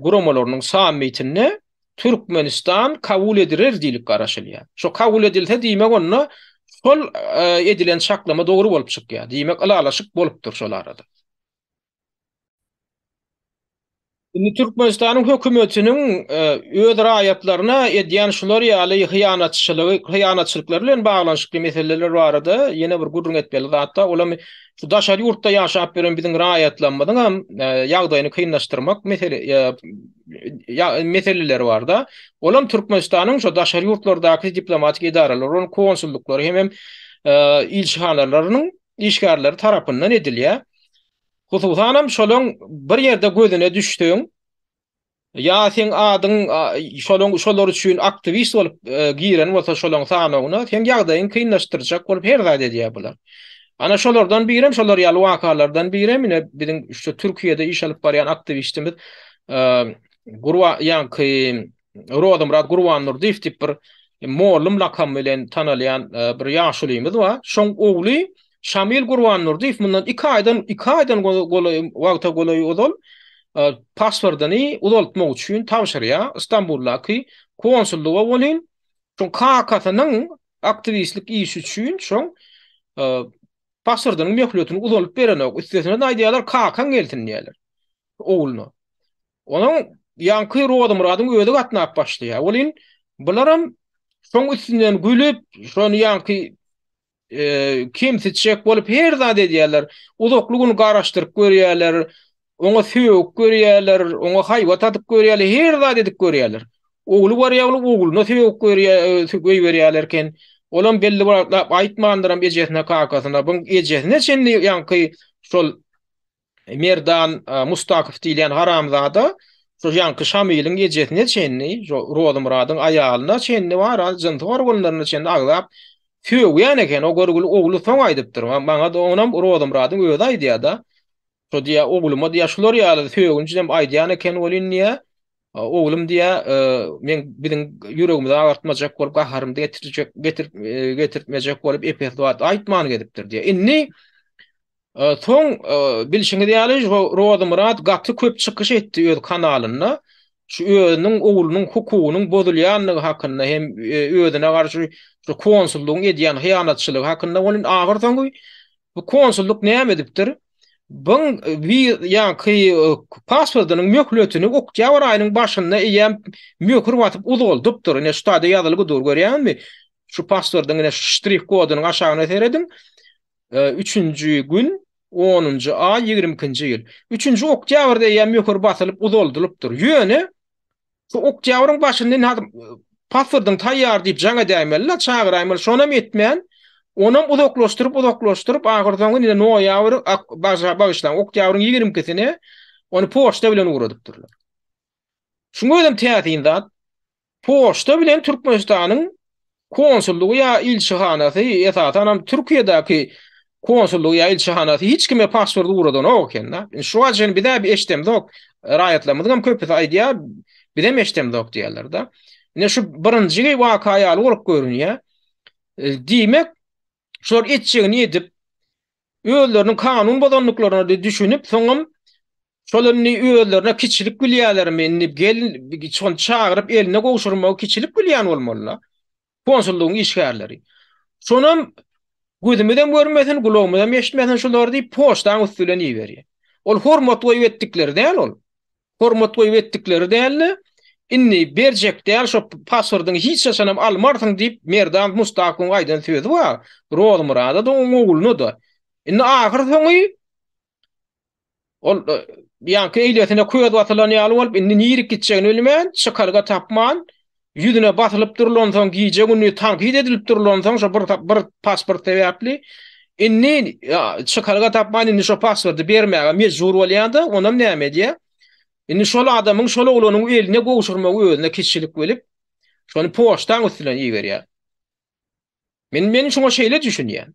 guramalarynyň samitine Türkmenistan kabul edilir diýilip garaşylýar. Şo kabul edilse diýmek onda şol edilen şaklama dogry bolup çykýar. Diýmek alalaşyk bolupdyr şol arada. Indi Türkmenistan'ın hökümetinin öz raýatlaryna edýän şular ýaly hyýanatçylyk bilen baglanşykly meseleler barada ýene bir gurrun etmeli zatda olam şu daşary ýurtda ýaşap beren biziň raýatlanmadyň hem ýagdaýyny kynlaşdyrmak meseleleri bar da. Olam Türkmenistanyň şu daşary ýurtlardaky diplomatik idaralaryň konsullukları hem ilçihanalarynyň işgärleri tarapyndan edilýär. Hususanam şolong bir ýerde gözüne düşdüň, ýa sen adyň şolar üçin aktivist bolup giren bolsa şolong sanawyna sen ýagdaýyny kynlaşdyrjak bolup her zat edýär bular. Ana şolardan birem, şolar ýaly wakalardan birem, ine biziň şu Türkiýede iş alyp barýan aktivistimiz Gurwa ýa-ni Rodamrat Gurwan Nurdiýew diýip bir mollum lakam bilen tanalýan bir ýaşulymyz bar. Şoň ogly Şamil Gurwan Nurdiýew mundan 2 aýdan wagta golaý uzal pasportyny uzaltmak üçin tawşyrýar Istanbuldaky konsulluga bolyn. Şoň KKTnyň aktivistlik iş üçin şoň pasportynyň möhletini uzalyp berenek üstesine aýdýarlar KK geltinýärler ogluny. Onuň ýanky Rodamradyň özi gatnap başlaýar. Bolyn bularam şoň üstünden gülüp şonu ýanky kimsitçek bolup her zat edýärler. Uzaklygyny garaşdyryp görýärler, oňa söýüp görýärler, oňa haýwat atyp görýärler, her zat edip görýärler. Ogly barýar, ogluny söýüp görýärlerken, olam belli bir aýtmandyram ejesine kakasyna, bu ejesine çenli ýanky şol Merdan Mustakyp diýilen haramzada, şo ýanky Şamylyň ejesine çenli, Rodamradyň aýalyna çenli bar, jynty bar bolanyna çenli agzap söýýän eken, o görgül ogly soň aýdypdyr. Maňa da onam Rodamradyň özi aýdýar da. Şo diýär ogluma diýär şular ýaly söýgünçi dem aýdýan eken bolyn niýe? Oglum diýär men biziň ýüregimde agartmajak bolup gaharymdy getirtmejek bolup epes wagt aýtman gedipdir diýär. Inni soň bilşiňiz ýaly Rodamrat gaty köp çykyş etdi öz kanalyna. Şu özüniň oglunyň hukugynyň bozulýanlygy hakynda hem özüne garşy şu konsullugyň edýän hyýanatçylygy hakynda bolyn agyr soňky bu konsulluk näme edipdir? Bun ýanky pasportynyň möhletini oktýabr aýynyň başynda eýem möhür watyp uzaldypdyr. Ne şu taýda ýazylygy dur görýänmi? Şu pasportyň ştrih koduny aşagyna seredin. 3-nji gün 10-njy ay 22-nji ýyl. 3-nji oktýabrda eýem möhür basylyp uzaldylypdyr. Ýöne şu oktýabryň başyndan pasportyň taýýar diýip jaňa däýmeler, çagyraýmyl şonam etmän. Onam uzaklaşdyryp agyrdan ine noýabr bagışlan oktýabryň 22-sine onu poçta bilen uradypdyrlar. Şuňa ödem täzin zat poçta bilen Türkmenistanyň konsullugy ýa ilçihanasy esasan Türkiýedäki konsullugy ýa ilçihanasy hiç kime pasportu uradan oken da. Şu wagtyn bir daha bir eşdem zok raýatlamydyň köpü aýdýar bidem eşdem zok diýerler da. Ine şu birinji wakaýa alyp görünýär. Diýmek şol etjegini edip öýleriniň kanun bozanlyklaryny düşünip soňam şolaryny öýlerine kiçilik bilýärlermi gelin şol çagyryp eline gowşurmak kiçilik bilýän bolmalylar. Konsullugyň işgärleri. Şonam gözümden görmesen, gulagymdan eşitmesen şolary diýip poçtaň üstüne berýär. Ol hormat goýup etdikleri däl ol. Hormat goýup etdikleri däl. Inni berjek däl şo pasportyny hiç şaşanam almarsyň diýip Merdan Mustakyň aýdan söýdi bar. Rodamrada da ogluny da. Inni ahyr soňy ol ýanky eýletine köýüp atylan ýaly bolup inni niýrik gitjegini bilmän, şykarga tapman, ýüzüne basylyp durulan soň giýjek uni tankid edilip durulan soň şo bir pasport täwäpli inni şykarga tapman inni şo pasporty bermäge mejbur bolýanda onam näme diýär? Inni şol adamyň şol oglunyň eline gowşurmak özüne kiçilik bolip şonu poçtaň üstüne ýeberýär. Men şoňa şeýle düşünýän.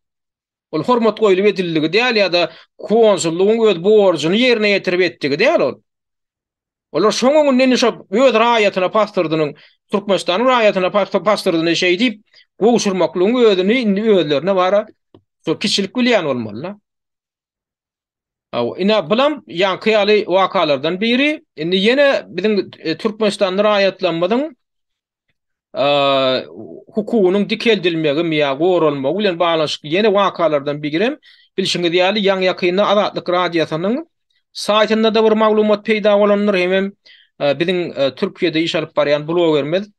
Ol hormat goýulyp edildigi däl ýa-da konsullugyň öz borjyny ýerine ýetirip etdigi däl ol. Olar şoňa günden şo öz raýatyna pasportynyň Türkmenistanyň raýatyna pasportyny şeý diýip gowşurmaklygyň özüni indi özlerine bara şo kiçilik bilýän bolmalylar. Ina bilam ýanky ýaly wakalardan biri indi ýene biziň Türkmenistanyň raýatlanmadyň hukugynyň dikeldilmegi ýa goralmagy bilen baglanşyk ýene wakalardan birem bilşiňiz ýaly ýaň ýakynda Azatlyk radiýasynyň Saytynda da bir maglumat peýda bolanlar hemem biziň Türkiýede iş alyp barýan blogerimiz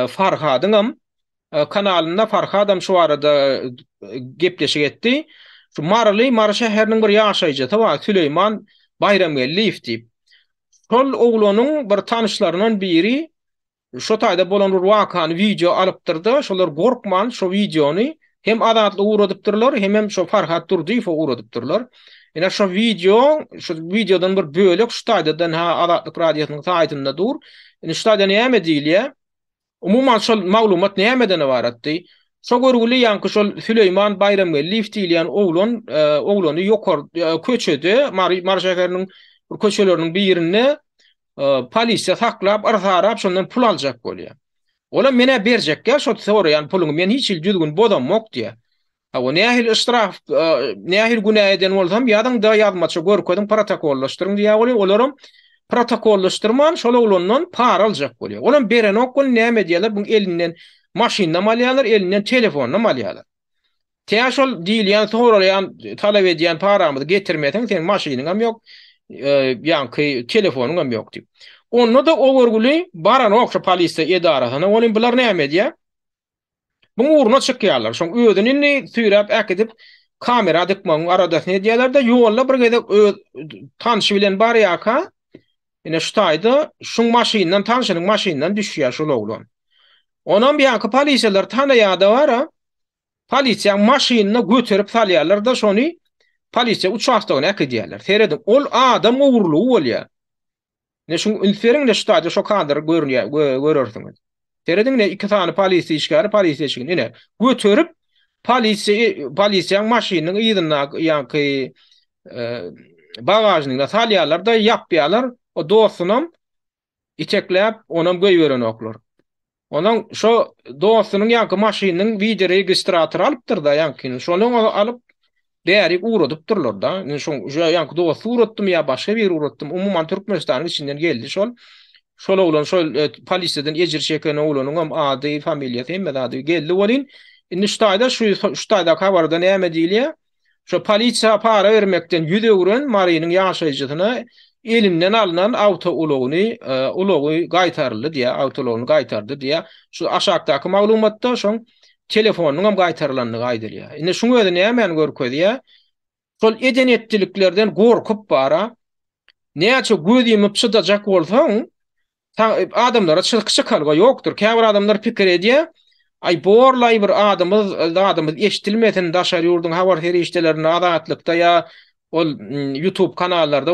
Farhadyňam kanalynda Farhadam şu arada gepleşik etdi. Şu Marly Mara şäheriniň bir ýaşaýjy var Süleyman Bayramgelliýew diýip. Şol oglanyň bir tanışlaryndan biri şo taýda bolan bir wakany video alypdyrdy. Şolar gorkman şo videony hem adatly uradypdyrlar hem şo Farhat Durdiýew uradypdyrlar. Ene şo videodan bir bölek şu taýdadan adatly radiosynyň taýtynda dur. Ene şu taýda näme diýilýär? Umuman şol maglumat nämeden ibaratdy? Şo görgüli ýanky şol Süleyman Bayramgelliýew diýilýän oglany ýokar köçede Mara şäheriniň bir köçeleriniň birine polisiýa saklap, arsarap şondan pul aljak bolýar. Ola mene berjek ya şo soraýan puluny men hiç düzgün bodamok diýär. Ha o nähil israf, nähil günah eden bolsam ýadan da ýazmaça görkedim protokollaşdyryň diýär bolýar. Olaram protokollaşdyrman şol oglandan para aljak bolýar. Olam beren okul näme diýerler? Bu elinden maşynda malýarlar, elinden telefonla malýarlar. Täşol diýilýän soraýan talap edýän paramyzy getirmeden sen maşynyňam ýok, ýanky telefonyňam ýok diýip. Onu da o görgüli baran okşa polisiýa edarasyna olim bular näme diýär? Bu uğruna çykýarlar. Şoň ödünini süýräp äkidip kamera dykmaň arada ne diýerler de ýolla bir gede tanşy bilen bar ýaka. Ine şu taýda şoň maşyndan tanşynyň maşyndan düşýär şol oglan. Onam ýanky polisiýalar tanaýada bara polisiýa maşynyny götürüp salýarlar da şonu polisiýa uçakdagyna äkidýärler. Seredin ol adam uğurlugy bolýar. Ne şu ülferiň de şu taýda şo kadr görünýär, görürsüňiz. Teredin ne iki tane polisi işgari polisiýa çykyň. Ine götürüp polisiýa maşynyň ýygyna ýanky bagajyna salýarlar da ýapýarlar. O dostunam itekläp onam göýberen oklar. Onan şo dostunyň ýanky maşynyň video registratory alypdyr da ýanky şonu alyp därik uradypdyrlar da. Şo ýanky dostu uratdym ýa başga bir uratdym. Umuman Türkmenistanyň içinden geldi şol. Şol oglan şol polisiýadan ejir çeken oglanyň ady, familiýasy hemme ady geldi bolin. Indi şu taýda şu taýda habarda näme diýilýär? Şo polisiýa para bermekden 100 euron Marynyň ýaşaýjysyna elinden alınan auto ulogyny gaýtaryldy diýär, auto ulogyny gaýtardy diýär. Şu aşagdaky maglumatda şoň telefonyňam gaýtarylandygy aýdylýar. Indi şuňa da näme görkezýär? Şol edenetdiliklerden gorkup bara näçe göz ýumyp çydajak bolsaň adamlara çykal ýokdur. Käbir adamlar pikir edýär. Ay borlay bir adamız eşitilmesen daşar ýurdun habar feriştelerini adatlykda ýa ol YouTube kanallarda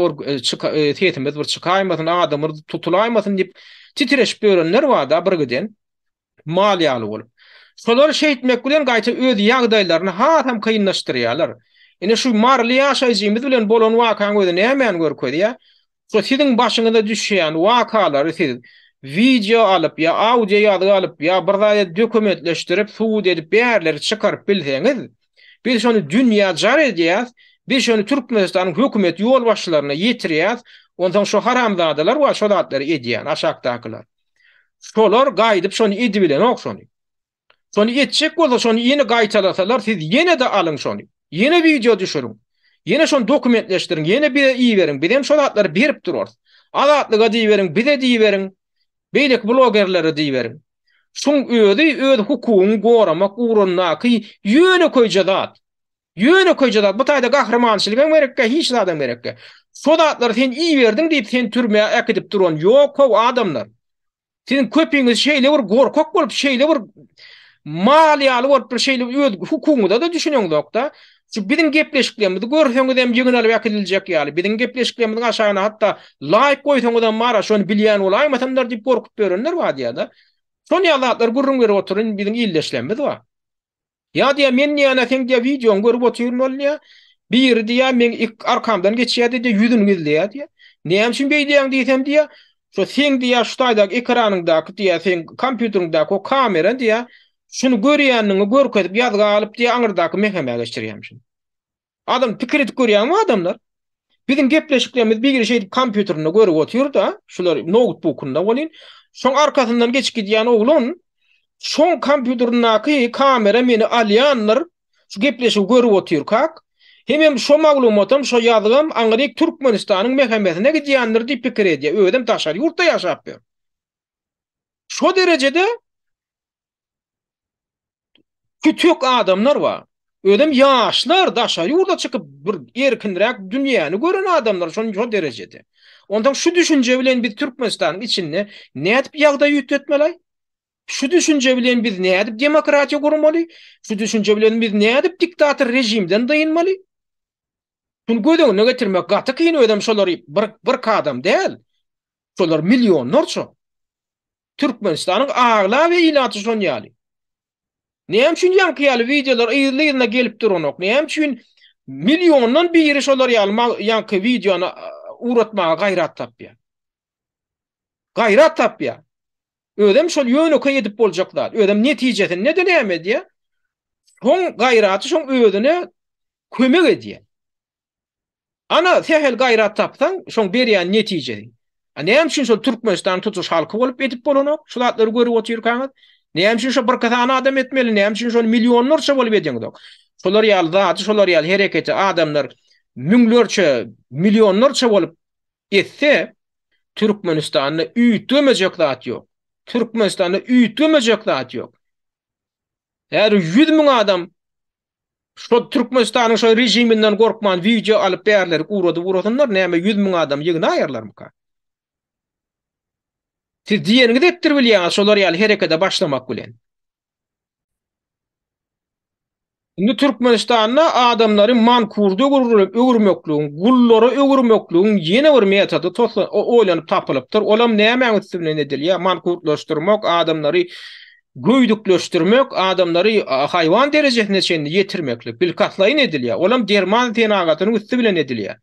setimiz bir çykaýmasyn, adamlar tutulaýmasyn diýip titreşip görenler var da bir giden malýaly bolup. Şolar şeýitmek bilen gaýta öz ýagdaýlaryny hatam kynlaşdyrýarlar. Ine şu marly ýaşaýjymyz bilen bolan wakaň özü näme görkezýär? So siziň başyňyza düşýän wakalary siz video alyp ya audio ýaly alyp ya bir zat dokumentleşdirip suwd edip bärleri çykaryp bilseňiz, biz şonu dünýä jar edýäs, biz şonu Türkmenistanyň hökümet ýol başçylaryna ýetirýäs, ondan şu haramzadalar we şo zatlary edýän aşagdakylar. Şolar gaýdyp şonu edibilen okşony. Şonu etjek bolsa şonu ýene gaýtalasalar siz ýene de alyň şonu. Ýene video düşüriň. Ýene şonu dokumentleşdiriň, ýene bir iýberiň. Biz hem şo zatlary berip durýar. Adatlyga diýberiň, bize diýberiň. Beýlek blogerlere diýberiň. Şoň öz hukugyny goramak uğrundaky ýöne koýjat. Ýöne koýjat. Bu taýda gahrmançylygyň merekkä hiç zadan merekkä. Şo zatlary sen iýberdiň diýip sen türmeye äkidip duran ýok o adamlar. Senin köpeğiniz şeýle bir gorkak bolup şeýle bir malýaly bolup bir şeýle öz hukugyňda da düşünýäňdok da. Şu biziň gepleşiklerimizi görseňiz hem ýygyny alyp äkidiljek ýaly. Biziň gepleşiklerimiziň aşagyna hatda like goýsaňyz mara şonu bilýän bolaýmasynlar diýip gorkup berenler var diýär-de. Şonu ýalatlar gurrun berip oturyn biziň illeşlerimiz var. Ya diýär men ýa-da sen diýär videoň görüp oturyn bolýar. Bir diýär men arkamdan geçýär diýär ýüzüni izleýär diýär. Näme üçin beýleýän diýsem diýär. Şo sen diýär şu taýdaky ekranyňdaky diýär sen kompýuteriňdaky o kamera diýär şunu görýänliňi görkezip ýazga alyp diýär aňyrdaky mehemege geçirýärmişin. Adam pikir edip görýärmi adamlar? Biziň gepleşiklerimiz bir şey kompýuterinde görüp oturýar da, şular notebookunda bolýan. Şoň arkasyndan geçip gidýän oglan, şoň kompýuterinaky kamera meni alýanlar, şu gepleşip görüp oturýar kak. Hemem şo maglumatam, şo ýazgam Aňryk Türkmenistanyň mehemmetine gidýändir diýip pikir edýär. Ödem taşar ýurtda ýaşap ber. Şo derejede kütük adamlar bar. Ödem ýaşlar daşar ýurda çykyp bir erkinrek dünýäni gören adamlar şo derejede. Ondan şu düşünje bilen biz Türkmenistanyň içinde nädip ýagdaý ýetmeli? Şu düşünje bilen biz nädip demokratiýa gurmaly? Şu düşünje bilen biz nädip diktator rejimden daýynmaly? Şunu gödüňe getirmek gaty kyn ödem şolary bir kadam däl. Şolar milyonlarça. Türkmenistanyň agla we ilaty şon ýaly. Näme üçin ýanky ýaly videolar ýylyna gelip duranok? Näme üçin milyondan biri şolar ýaly ýanky videony uratmaga gaýrat tapýar. Gaýrat tapýar. Ödem şol ýöne edip boljaklar. Ödem netijesinde ne näme diýär? Şoň gaýraty şoň ödüne kömek edýär. Ana sehel gaýrat tapsaň, şoň berýän netije. Näme üçin şol Türkmenistan tutuş halky bolup edip bolanok? Şularlary görüp oturýarkaňyz. Näme üçin şo bir katany adam etmeli? Näme üçin şol milyonlarça bolup edýäňiz? Şolar ýaly zat, şolar ýaly hereketi adamlar müňlerçe, milyonlarça bolup etse, Türkmenistanyny üýtmejek zat ýok. Türkmenistanyny üýtmejek zat ýok. Her 100 000 adam şo Türkmenistanyň şo rejiminden gorkman video alyp berler, urady näme 100 000 adam ýygyna aýarlarmyka? Siz diýeniňiz etdir bilýäňiz, şolar ýaly herekete başlamak bilen. Indi Türkmenistanyna adamlary mankurdy ögürmekligiň, gullary ögürmekligiň ýene bir metody oýlanyp tapylypdyr. Olam näme üstüne edilýär? Mankurtlaşdyrmak, adamlary göýdükleşdirmek, adamlary haýwan derejesine ýetirmeklik, bilkatlaýyn edilýär. Olam derman tenagatynyň üstü bilen edilýär.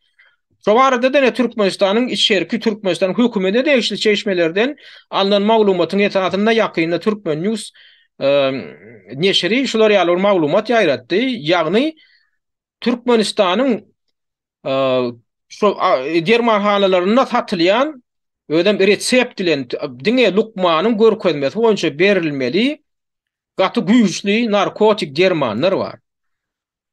Şo barada da Türkmenistanyň içerki Türkmenistan hökümeti degişli çeşmelerden alınan maglumatyň esasynda ýakynda Türkmen News neşri şolar ýaly maglumat ýaýratdy. Ýagny Türkmenistanyň şo dermanhanalarynda satylýan ödem resept bilen diňe lukmanyň görkezmesi boýunça berilmeli gaty güýçli narkotik dermanlar bar.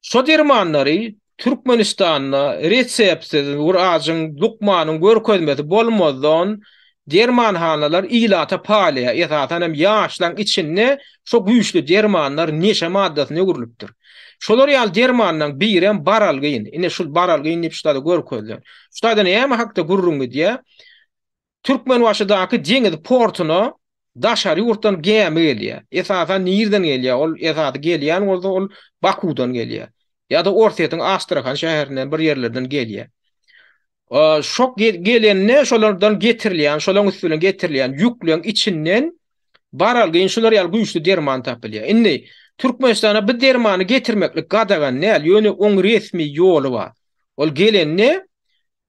Şo dermanlary Türkmenistanyna reseptsiz urasyň lukmanyň görkezmesi bolmadan dermanhanalar ilata paýlaya esasam ýaşlaň içinde şo güýçli dermanlar neşe maddasyna öwürilipdir. Şolar ýaly dermanlaryň birem baralgyn. Ine şu baralgyn diýip şurada görkezler. Şurada näme hakda gurrungy diýe Türkmenwaşydaky deňiz portuny daşary ýurtdan gäme gelýär. Esasan nirden gelýär? Ol esasy gelýän ol Bakudan gelýär. Ya da Ortaýyň Astrahan şäherinden bir ýerlerden gelýär. Şok gelenne şolardan getirilýän, şolaryň üstüne getirilýän ýükleň içinden baralgyn şolar ýaly güýçli derman tapylýar. Indi Türkmenistana bu dermany getirmeklik gadagan näl? Ýöne oň resmi ýoly bar. Ol gelenne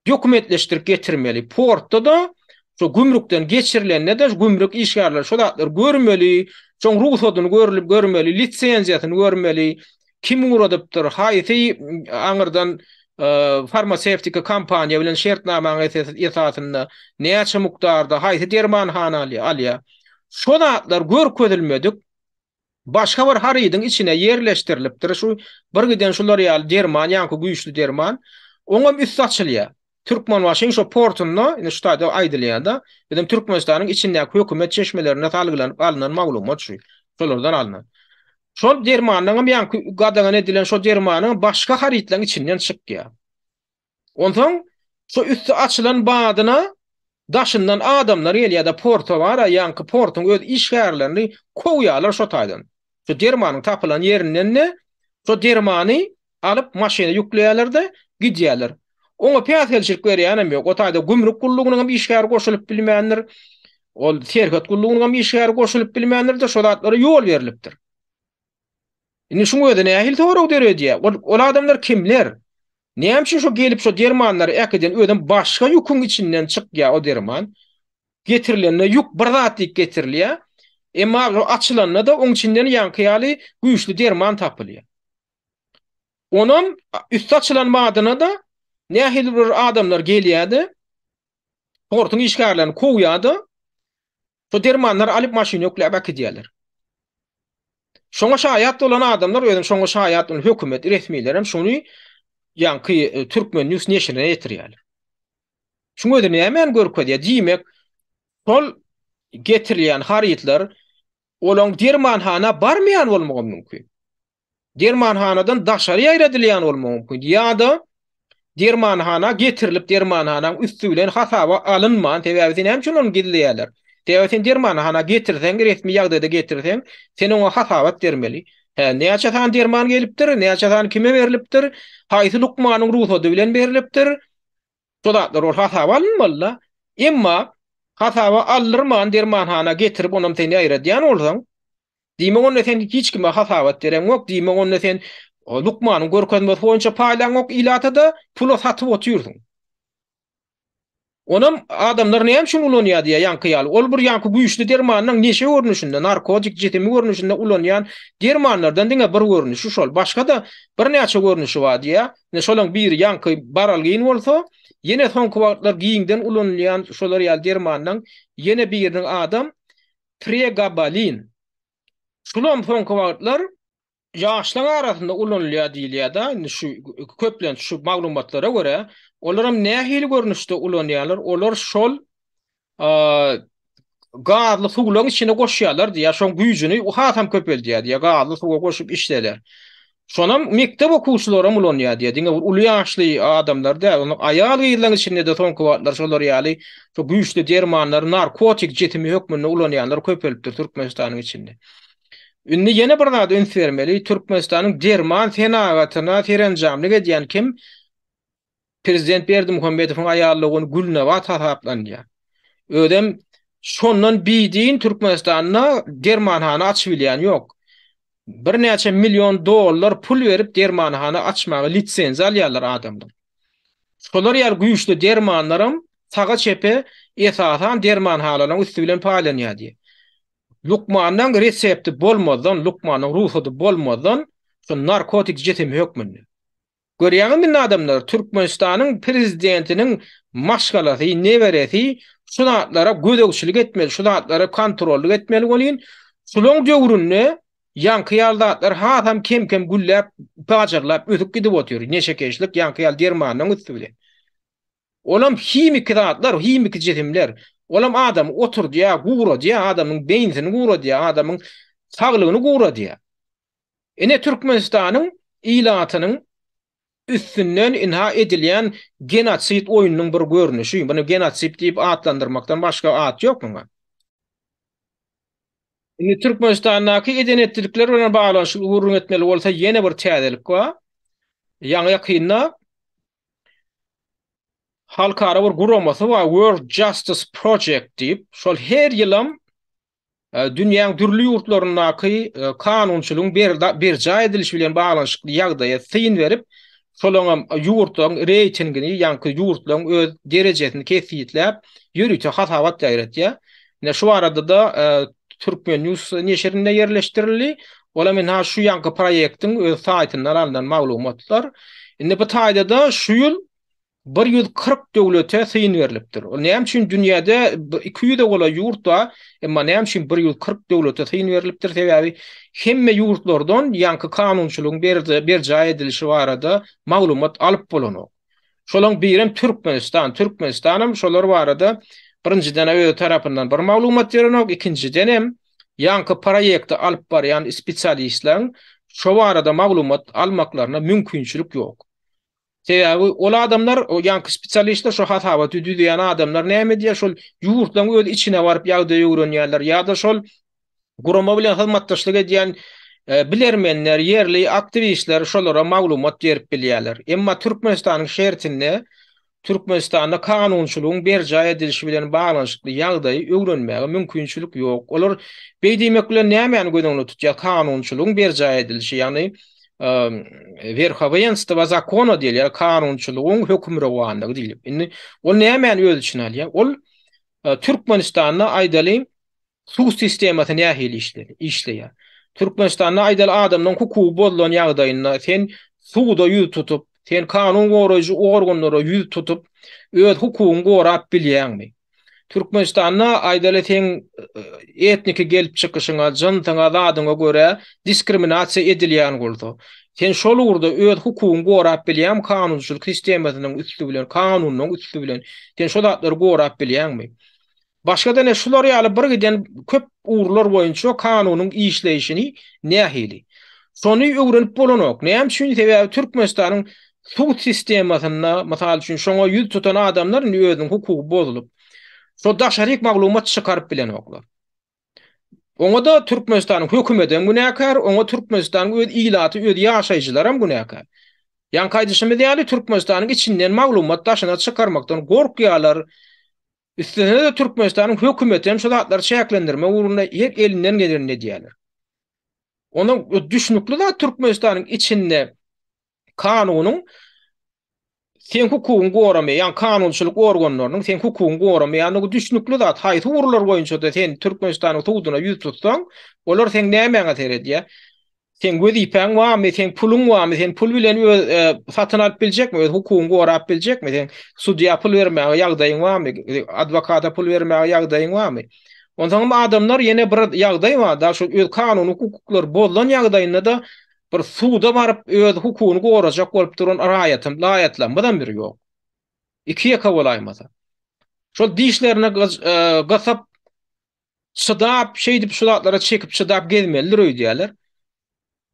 dokumentleşdirip getirmeli. Portda da şo gümrükden geçirilende de gümrük işgärler şolatlar görmeli, şoň ruhsatyny görmeli, lisenziýatyny görmeli. Kim uradypdyr? Haýsy aňyrdan farmasevtika kampaniýa bilen şertnama esasynda näçe mukdarda haýsy dermanhana alýar. Şolatlar görkezilmedik. Başga bir harydyň içine yerleşdirilipdir. Şu bir giden şolar ýaly derman, ýanky güýçli derman, oňa üst açylýar. Türkmenwaşyň şo portuny, ine şu taýda aýdylýar-da, dedim Türkmenistanyň içindäki hökümet çeşmelerine salgylanyp alynan maglumat şu. Şolardan alynan. Şol dermanyň ýanky gadagan edilen şo dermanyň başga harytlaryň içinden çykýar. Ondan şo üstü açylan badyna daşyndan adamlar gelýär-de porto bar, ýanky portuň öz işgärlerini koýýarlar şo taýdan. Şo dermanyň tapylan ýerinden ne? Şo dermany alyp maşyna ýükleýärler-de gidýärler. Oňa piýaselçilik berýänem ýok. O taýda gümrük gullugynyň işgär goşulyp bilmändir. Ol serhat gullugynyň işgär goşulyp bilmändir de şolatlary ýol berilipdir. Indi şuňa öýde nähil torag derejär? Ol adamlar kimler? Näme üçin şo gelip şo dermanlary äkeden öýden başga ýüküň içinden çykýar o derman? Getirilende ýük bir zat getirilýär. Emma açylanda da oň içinden ýanky ýaly güýçli derman tapylýar. Onuň üst açylan madyna da nähil bir adamlar gelýärdi. Portuň işgärlerini koýýardy. Şo dermanlar alyp maşyna ýokläp akydýarlar. Şoňa şaýat bolan adamlar öýden şoňa şaýat bolan hökümet resmiýlerim şuny yankı Türkmen News neşrine etirýär. Şuňa da nämen görkezýär diýmek, şol getirilýän harytlar olaň dermanhana barmaýan bolmagy mümkin. Dermanhanadan daşary aýradylýan bolmagy mümkin. Ýa-da dermanhana getirilip dermanhanaň üstü bilen hasaba alınman täbäbizin hem şonuň gidilýärler. Täbäbizin dermanhana getirsen, resmi ýagdaýda getirsen, sen oňa hasabat bermeli. Näçe tan derman gelipdir, näçe tan kime berilipdir, haýsy lukmanyň ruhsady bilen berilipdir. Şolatlar ol hasaba alınmaly. Emma hasaba alyrman dermanhana getirip onam seni aýradýan bolsaň, diýmek onda sen hiç kime hasabat beren yok, diýmek onda sen lukmanyň görkezmesi boýunça paýlaň ok ilatada pul satyp oturýarsyň. Onam adamlar näme üçin ulanýar diýe ýankyýaly. Ol bir ýanky güýçli dermanyň neşe görnüşinde, narkotik jetimi görnüşinde ulanýan dermanlardan diňe bir görnüşi şol. Başga da bir näçe görnüşi bar diýe. Ne şolaň bir ýanky baralgyn bolsa, ýene soňky wagtlar giýinden ulanýan şolar ýa dermanyň ýene biriniň adam pregabalin. Şulam soňky wagtlar ýaşlar arasynda ulanýar diýilýär da, şu köplen şu maglumatlara görä, olaram nähili görnüşde ulanýarlar, olar şol gazly suwlaryň içine goşýarlar diýär, şoň güýjüni hasam köpeldýär diýär, gazly suwa goşup işlerler. Şonam mektep okuwçylary ulanýar diýär, diňe uly ýaşly adamlar da, onu aýal gyýylaryň içinde de soňky wagtlar şolar ýaly, şu güýçli dermanlar, narkotik jetimi hökmünde ulanýarlar köpelipdir Türkmenistanyň içinde. Ünni ýene bir zat üns bermeli, Türkmenistanyň derman senagatyna terenjamlyk edýän kim? Prezident Berdimuhammedowyň aýallygyny Gülnawat hasaplanýar. Ödem şondan bidiň Türkmenistanyna dermanhana açyp bilýän ýok. Bir näçe milyon dollar pul berip dermanhana açmagy litsenziýa alýarlar adamdan. Şolar ýaly güýçli dermanlarym saga çepe esasan dermanhanalarynň üstü bilen paýlanýar diýär. Lukmanyň resepti bolmadan, lukmanyň ruhsady bolmadan, şu narkotik jetim hökmünde. Görýäňmi adamlar Türkmenistanyň prezidentiniň maşgalasy, neweresi şunatlara gödökçilik etmeli, şunatlara kontrollik etmeli bolýan. Şulaň döwründe ýankyýaldatlar hasam kem gülläp, pajarlap ötüp gidip oturýar. Neşe keşlik ýankyýal dermanyň üstü bilen. Olam himik zatlar, himik jetimler. Olam adam otur diýä, gura diýä, adamyň beýnini gura diýä, adamyň saglygyny gura diýä. Ene Türkmenistanyň ilatynyň üstünden inha edilýän genotsit oýunynyň bir görnüşi. Bunu genotsit diýip atlandyrmakdan başga at ýok muňa. Ene Türkmenistanyňky edenetlikler bilen baglanşyk urun etmeli bolsa ýene bir täzelik bar. Ýa-ni ýakynda halkara bir guramasy bar, World Justice Project diýip, şol her ýylam dünýäň türli ýurtlaryndaky kanunçylygyň berja edilişi bilen baglanşykly ýagdaýa syn berip, şolaň ýurtlaryň reytingini, ýanky ýurtlaryň öz derejesini kesýitläp, ýürüýte hasabat daýratýar. Ne şu arada da Türkmen News neşrinde yerleştirildi. Ola men ha şu ýanky proýektiň öz saýtyndan alynan maglumatlar. Indi bu taýda da şu ýyl 140 döwlete syn berilipdir. O näme üçin dünýäde 200 gola ýurtda, emma näme üçin 140 döwlete syn berilipdir? Sebäbi hemme ýurtlardan ýanky kanunçylygyň berja edilişi barada maglumat alyp bolanok. Şolaň birem Türkmenistanım şolar barada birinciden öz tarapyndan bir maglumat berenok, ikinciden hem ýanky proýekti alyp barýan spesialistler şo barada maglumat almaklaryna mümkinçilik ýok. Sebäbi ol adamlar, o ýanky spesialistler şo hasabat düýýän adamlar näme diýär, şol ýurtlaryň öz içine baryp ýagdaýy öwrenýärler, ýa-da şol gurama bilen hyzmatdaşlyk edýän bilermenler, yerli aktivistler şolara maglumat berip bilýärler. Emma Türkmenistanyň şertinde Türkmenistanda kanunçylygyň berja edilişi bilen baglanşykly ýagdaýy öwrenmäge mümkinçilik ýok. Olar beýdimek bilen näme göňüňde tutýar kanunçylygyň berja edilişi, ýagny verhowyenstvo zakona diýilýär, kanunçylygyň hökümrawanlygy diýilip. Indi ol näme öz içine alýar? Ol Türkmenistanda aýdaly suw sistemasyny nähili işleýär. Türkmenistanda aýdaly adamyň hukuky bolan ýagdaýynda sen suwda ýüz tutup, sen kanun goraýjy organlara ýüz tutup, öz hukugyny gorap bilýärmi? Türkmenistanda aýdaly sen etniki gelip çykyşyňa, jyntyňa, zadyňa göre diskriminasiýa edilýän bolsa, Sen şol urda öz hukugyny gorap bilýän kanunçylyk sistemasynyň üstü bilen, kanunyň üstü bilen sen şol atlary gorap bilýänmi? Başga da ne şular ýaly bir giden köp uğurlar boýunça kanunyň işleyişini nähili. Şonu öwrenip bolanok. Näme üçin sebäbi Türkmenistanyň hukuk sistemasyna, mysal üçin şoňa ýüz tutan adamlar özüniň hukuky bozulup, şo daşaryk maglumat çykaryp bilen oklar. Oňa da Türkmenistanyň hökümeti günäkär, oňa Türkmenistanyň öz ilaty, öz ýaşaýjylar hem günäkär. Ýani kaýdyşymy diýäli Türkmenistanyň içinden maglumat daşyna çykarmakdan gorkýarlar. Üstüne de Türkmenistanyň hökümeti hem şolatlar şäklendirme uğrunda her elinden gelerini diýerler. Onuň düşnükli da Türkmenistanyň içinde kanunyň sen hukugyny goramaýan, ýani kanunçylyk organlarynyň sen hukugyny goramaýan o düşnükli zat haýsy urlar boýunça da sen Türkmenistanyň tutugyna ýüz tutsaň, olar sen nämeňe teredýär? Sen wezipeň wamy, sen puluň wamy, sen pul bilen satyn alyp biljekmi, öz hukugyny gorap biljekmi, sen sudiýa pul bermäge ýagdaýyň wamy, adwokata pul bermäge ýagdaýyň wamy? Ondan adamlar ýene bir ýagdaý bar, da şu öz kanuny hukuklary bozulan ýagdaýynda da bir suda barıp öz hukugyny gorajak bolup duran raýatym, laýatlanmadan biri ýok. İki ýaka bolaýmasa. Şol dişlerine gasap çydap, şey dip şulatlara çekip çydap gezmelidir öýdýärler.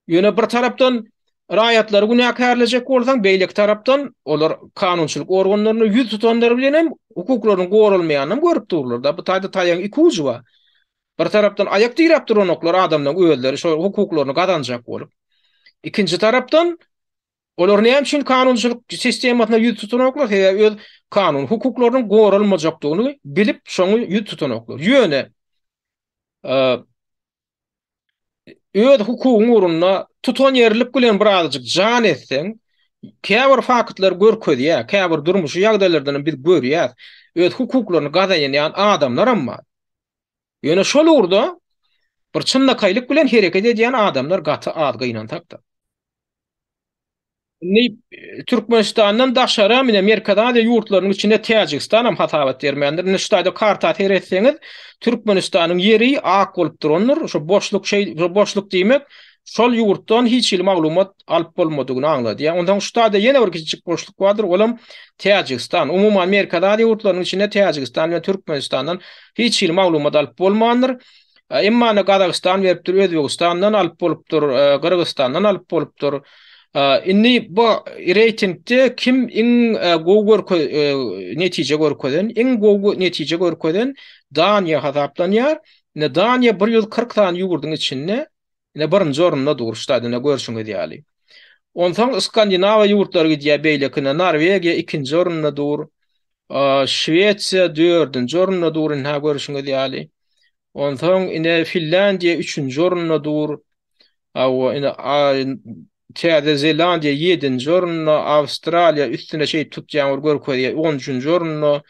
Ýöne bir tarapdan raýatlary günäkärlejek bolsaň, beýlik tarapdan olar kanunçylyk organlaryny ýüz tutanlar bilen hem hukuklaryny goralmaýanyny görüp dururlar da. Bu taýda taýan iki uju bar. Bir tarapdan aýak dirap duranoklar adamlaryň özleri şol hukuklaryny gadanjak bolup. İkinci tarapdan olar näme üçin kanunçylyk sistemasyna ýüz tutanoklar, öz kanun hukuklarynyň goralmajakdygyny bilip şoňa ýüz tutanoklar. Ýöne öz hukugyň uğruna tutan ýerilip bilen bir azajyk jan etseň, käbir faktlar görkezýär, käbir durmuşy ýagdaýlardan biz görýär. Öz hukuklaryny gazaýan adamlar amma. Ýöne şol urda bir çynlakaýlyk bilen hereket edýän adamlar gaty adga ynantakda. Türkmenistan'dan daşara mine Amerika'da da yurtlarının içinde Tacikistan hem hatabat dermendir. Niştayda karta teretseniz Türkmenistan'ın yeri ak olup duranlar. Şu boşluk demek şol yurtdan hiç il maglumat alıp bolmadygyny anlady. Ya ondan şutada ýene bir kiçik boşluk vardır. Olam Tacikistan. Umumyň Amerika'da da yurtlarının içinde Tacikistan we Türkmenistan'dan hiç il maglumat alıp bolmandyr. Emma Kazakstan we Özbekistan'dan alıp bolupdyr, Kyrgyzstan'dan alıp bolupdyr. Inni bu reytingde kim in gowy netije görkezden, in gowy netije görkezden Daniýa hasaplanýar. Ne Daniýa 140 tane ýurduň içinde ne birinji orunda duruşdadyna görüşüňiz diýäli. Ondan Skandinawiýa ýurtlary diýär beýlekine Norwegiýa ikinji orunda dur. Şwetsiýa 4-nji orunda dur ha görüşüňiz diýäli. Ondan ine Finlandiýa 3-nji orunda dur. Täze Zelandiýa 7-nji orunda, Awstraliýa üstüne şey tutýan görkezýär 10-njy orunda,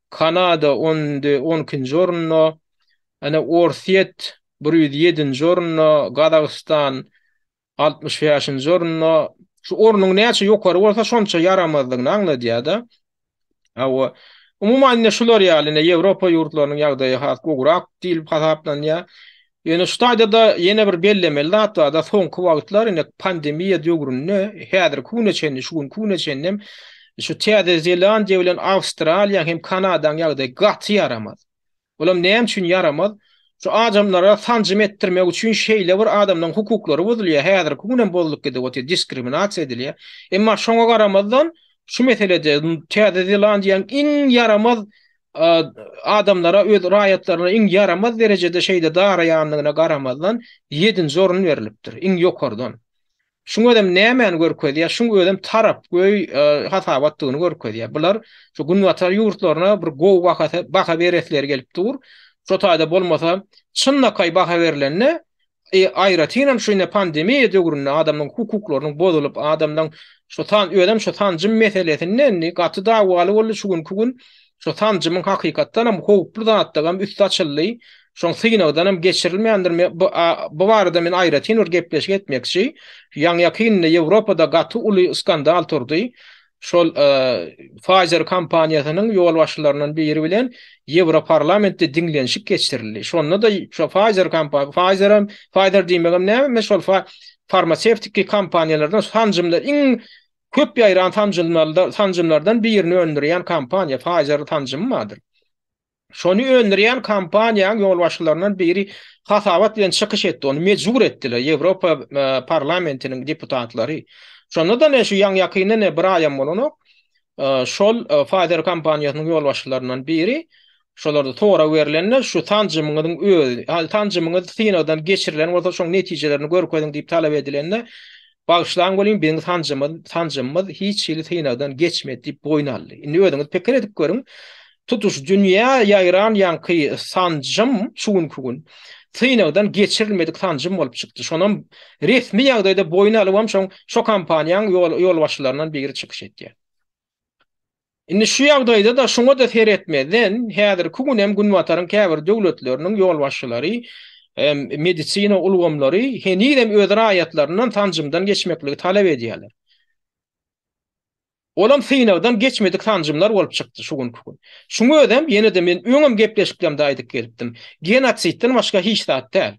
Kanada 12-nji orunda, ana Orsiýet 107-nji orunda, Kazakstan 65-nji orunda. Şu ornuň näçe ýokary bolsa şonça yaramazlygyny anladýar-da. Umumyň şular ýaly Ýewropa ýurtlarynyň ýagdaýy has gowrak diýilip hasaplanýar. Ýöne şu taýda ýene bir bellemeli hatda da soňky wagtlar ine pandemiýa döwründe häzir kuneçenni şu kuneçennem şu Täze Zelandiýa bilen Awstraliýa hem Kanadaň ýagdaýy gaty yaramaz. Olam näme üçin yaramaz? Şu adamlara sancym etdirmek üçin şeýle bir adamlaryň hukuklary bozulýar. Häzir kunen bozulyp gidip diskriminasiýa edilýär. Emma şoňa garamazdan şu meselede Täze Zelandiýaň iň yaramaz adamlara öz raýatlaryna iň yaramaz derejede şeýde daraýanlygyna garamazdan 7-nji orun berilipdir, iň ýokardan. Şuňa adam nämäni görkezýär? Şuňa adam tarap göý hasabatdygyny görkezýär. Bular şu günwatar ýurtlaryna bir gow baha beresler gelip dur. Şu taýda bolmasa çynlakay baha berilende aýratynam şu pandemiýa döwründe adamnyň hukuklarynyň bozulup, adamdan şu tancym meselesini gaty dawaly boldy şu gün şu tancymyň hakykatdan hem howplu zatdan üst açyldy. Şoň sygnawdan hem geçirilmeýändir. Bu barada men aýratyn bir gepleşik etmekçi. Ýa-ni ýakynda Ýewropada gaty uly skandal turdy. Şol Pfizer kampaniýasynyň ýol başçylarynyň biri bilen Ýewropa parlamentde diňlenşik geçirildi. Şonda da şu Pfizer kampaniýa, Pfizer diýmegem näme? Şol farmasevtik kampaniyalardan sancımlar iň köp ýaýran sancımlardan birini öndürýän kampaniýa Pfizer sancymydyr. Şonu öndürýän kampaniýaň ýolbaşçylaryndan biri hasawat bilen çykyş etdi, onu mejbur etdiler Ýewropa parlamentiniň deputatlary. Şonda da şu ýan ýakyny ne bir aýam bolany, şol Pfizer kampaniýasynyň ýolbaşçylaryndan biri şolarda toğra verilenler şu sancımyň öz, sancımyň synagdan geçirilen bolsa şoň netijelerini görkezdiň diýip talap edilenler bağışlayan bolýan benim sancımyz hiç ýyly synagdan geçmedi diýip boýnaldy. Indi özüňiz pikir edip görüň. Tutuş dünýä ýaýran ýanky sancım şugun synagdan geçirilmedik sancım bolup çykdy. Şonam resmi ýagdaýda boýnalyp şo kampaniýaň ýolbaşçylaryndan biri çykyş etdi. Indi şu ýagdaýda da şoňa da seretmeden häzir kugunem günwataryň käbir döwletleriniň ýolbaşçylary medisina ulgamlary henidem öz raýatlaryndan sancymdan geçmekligi talap edýärler. Olam synagdan geçmedik sancymlar bolup çykdy şugun. Şuňa ödem ýene-de men öňem gepleşiklemde aýdyp gelipdim. Genosidden başga hiç zat däl.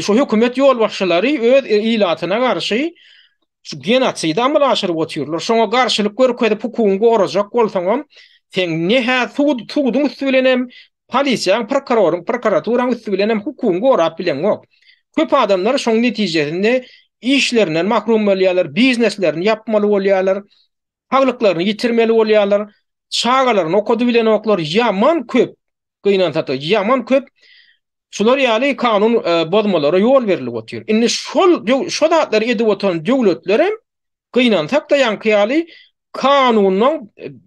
Şu hökümet ýolbaşçylary öz ilatyna garşy şu genosidy amalaşyryp otyrlar. Şoňa garşylyk görkezip hukumy gorajak bolsaňam, sen nähä suwduň üstünenem polisiýa, prokuraturaň üstünenem hukumy gorap bilen ok. Köp adamlar şoň netijesinde işlerinden mahrum bolýarlar, bizneslerini yapmaly bolýarlar. Haglyklaryny ýitirmeli bolýarlar, çağalaryny okudy bilen oklar ýaman köp, gynanat ýaman köp. Şular ýaly kanun bozmalara ýol berilip otýar. Indi şol zatlar edip oturan döwletler hem gynanat da ýanky ýaly kanunyň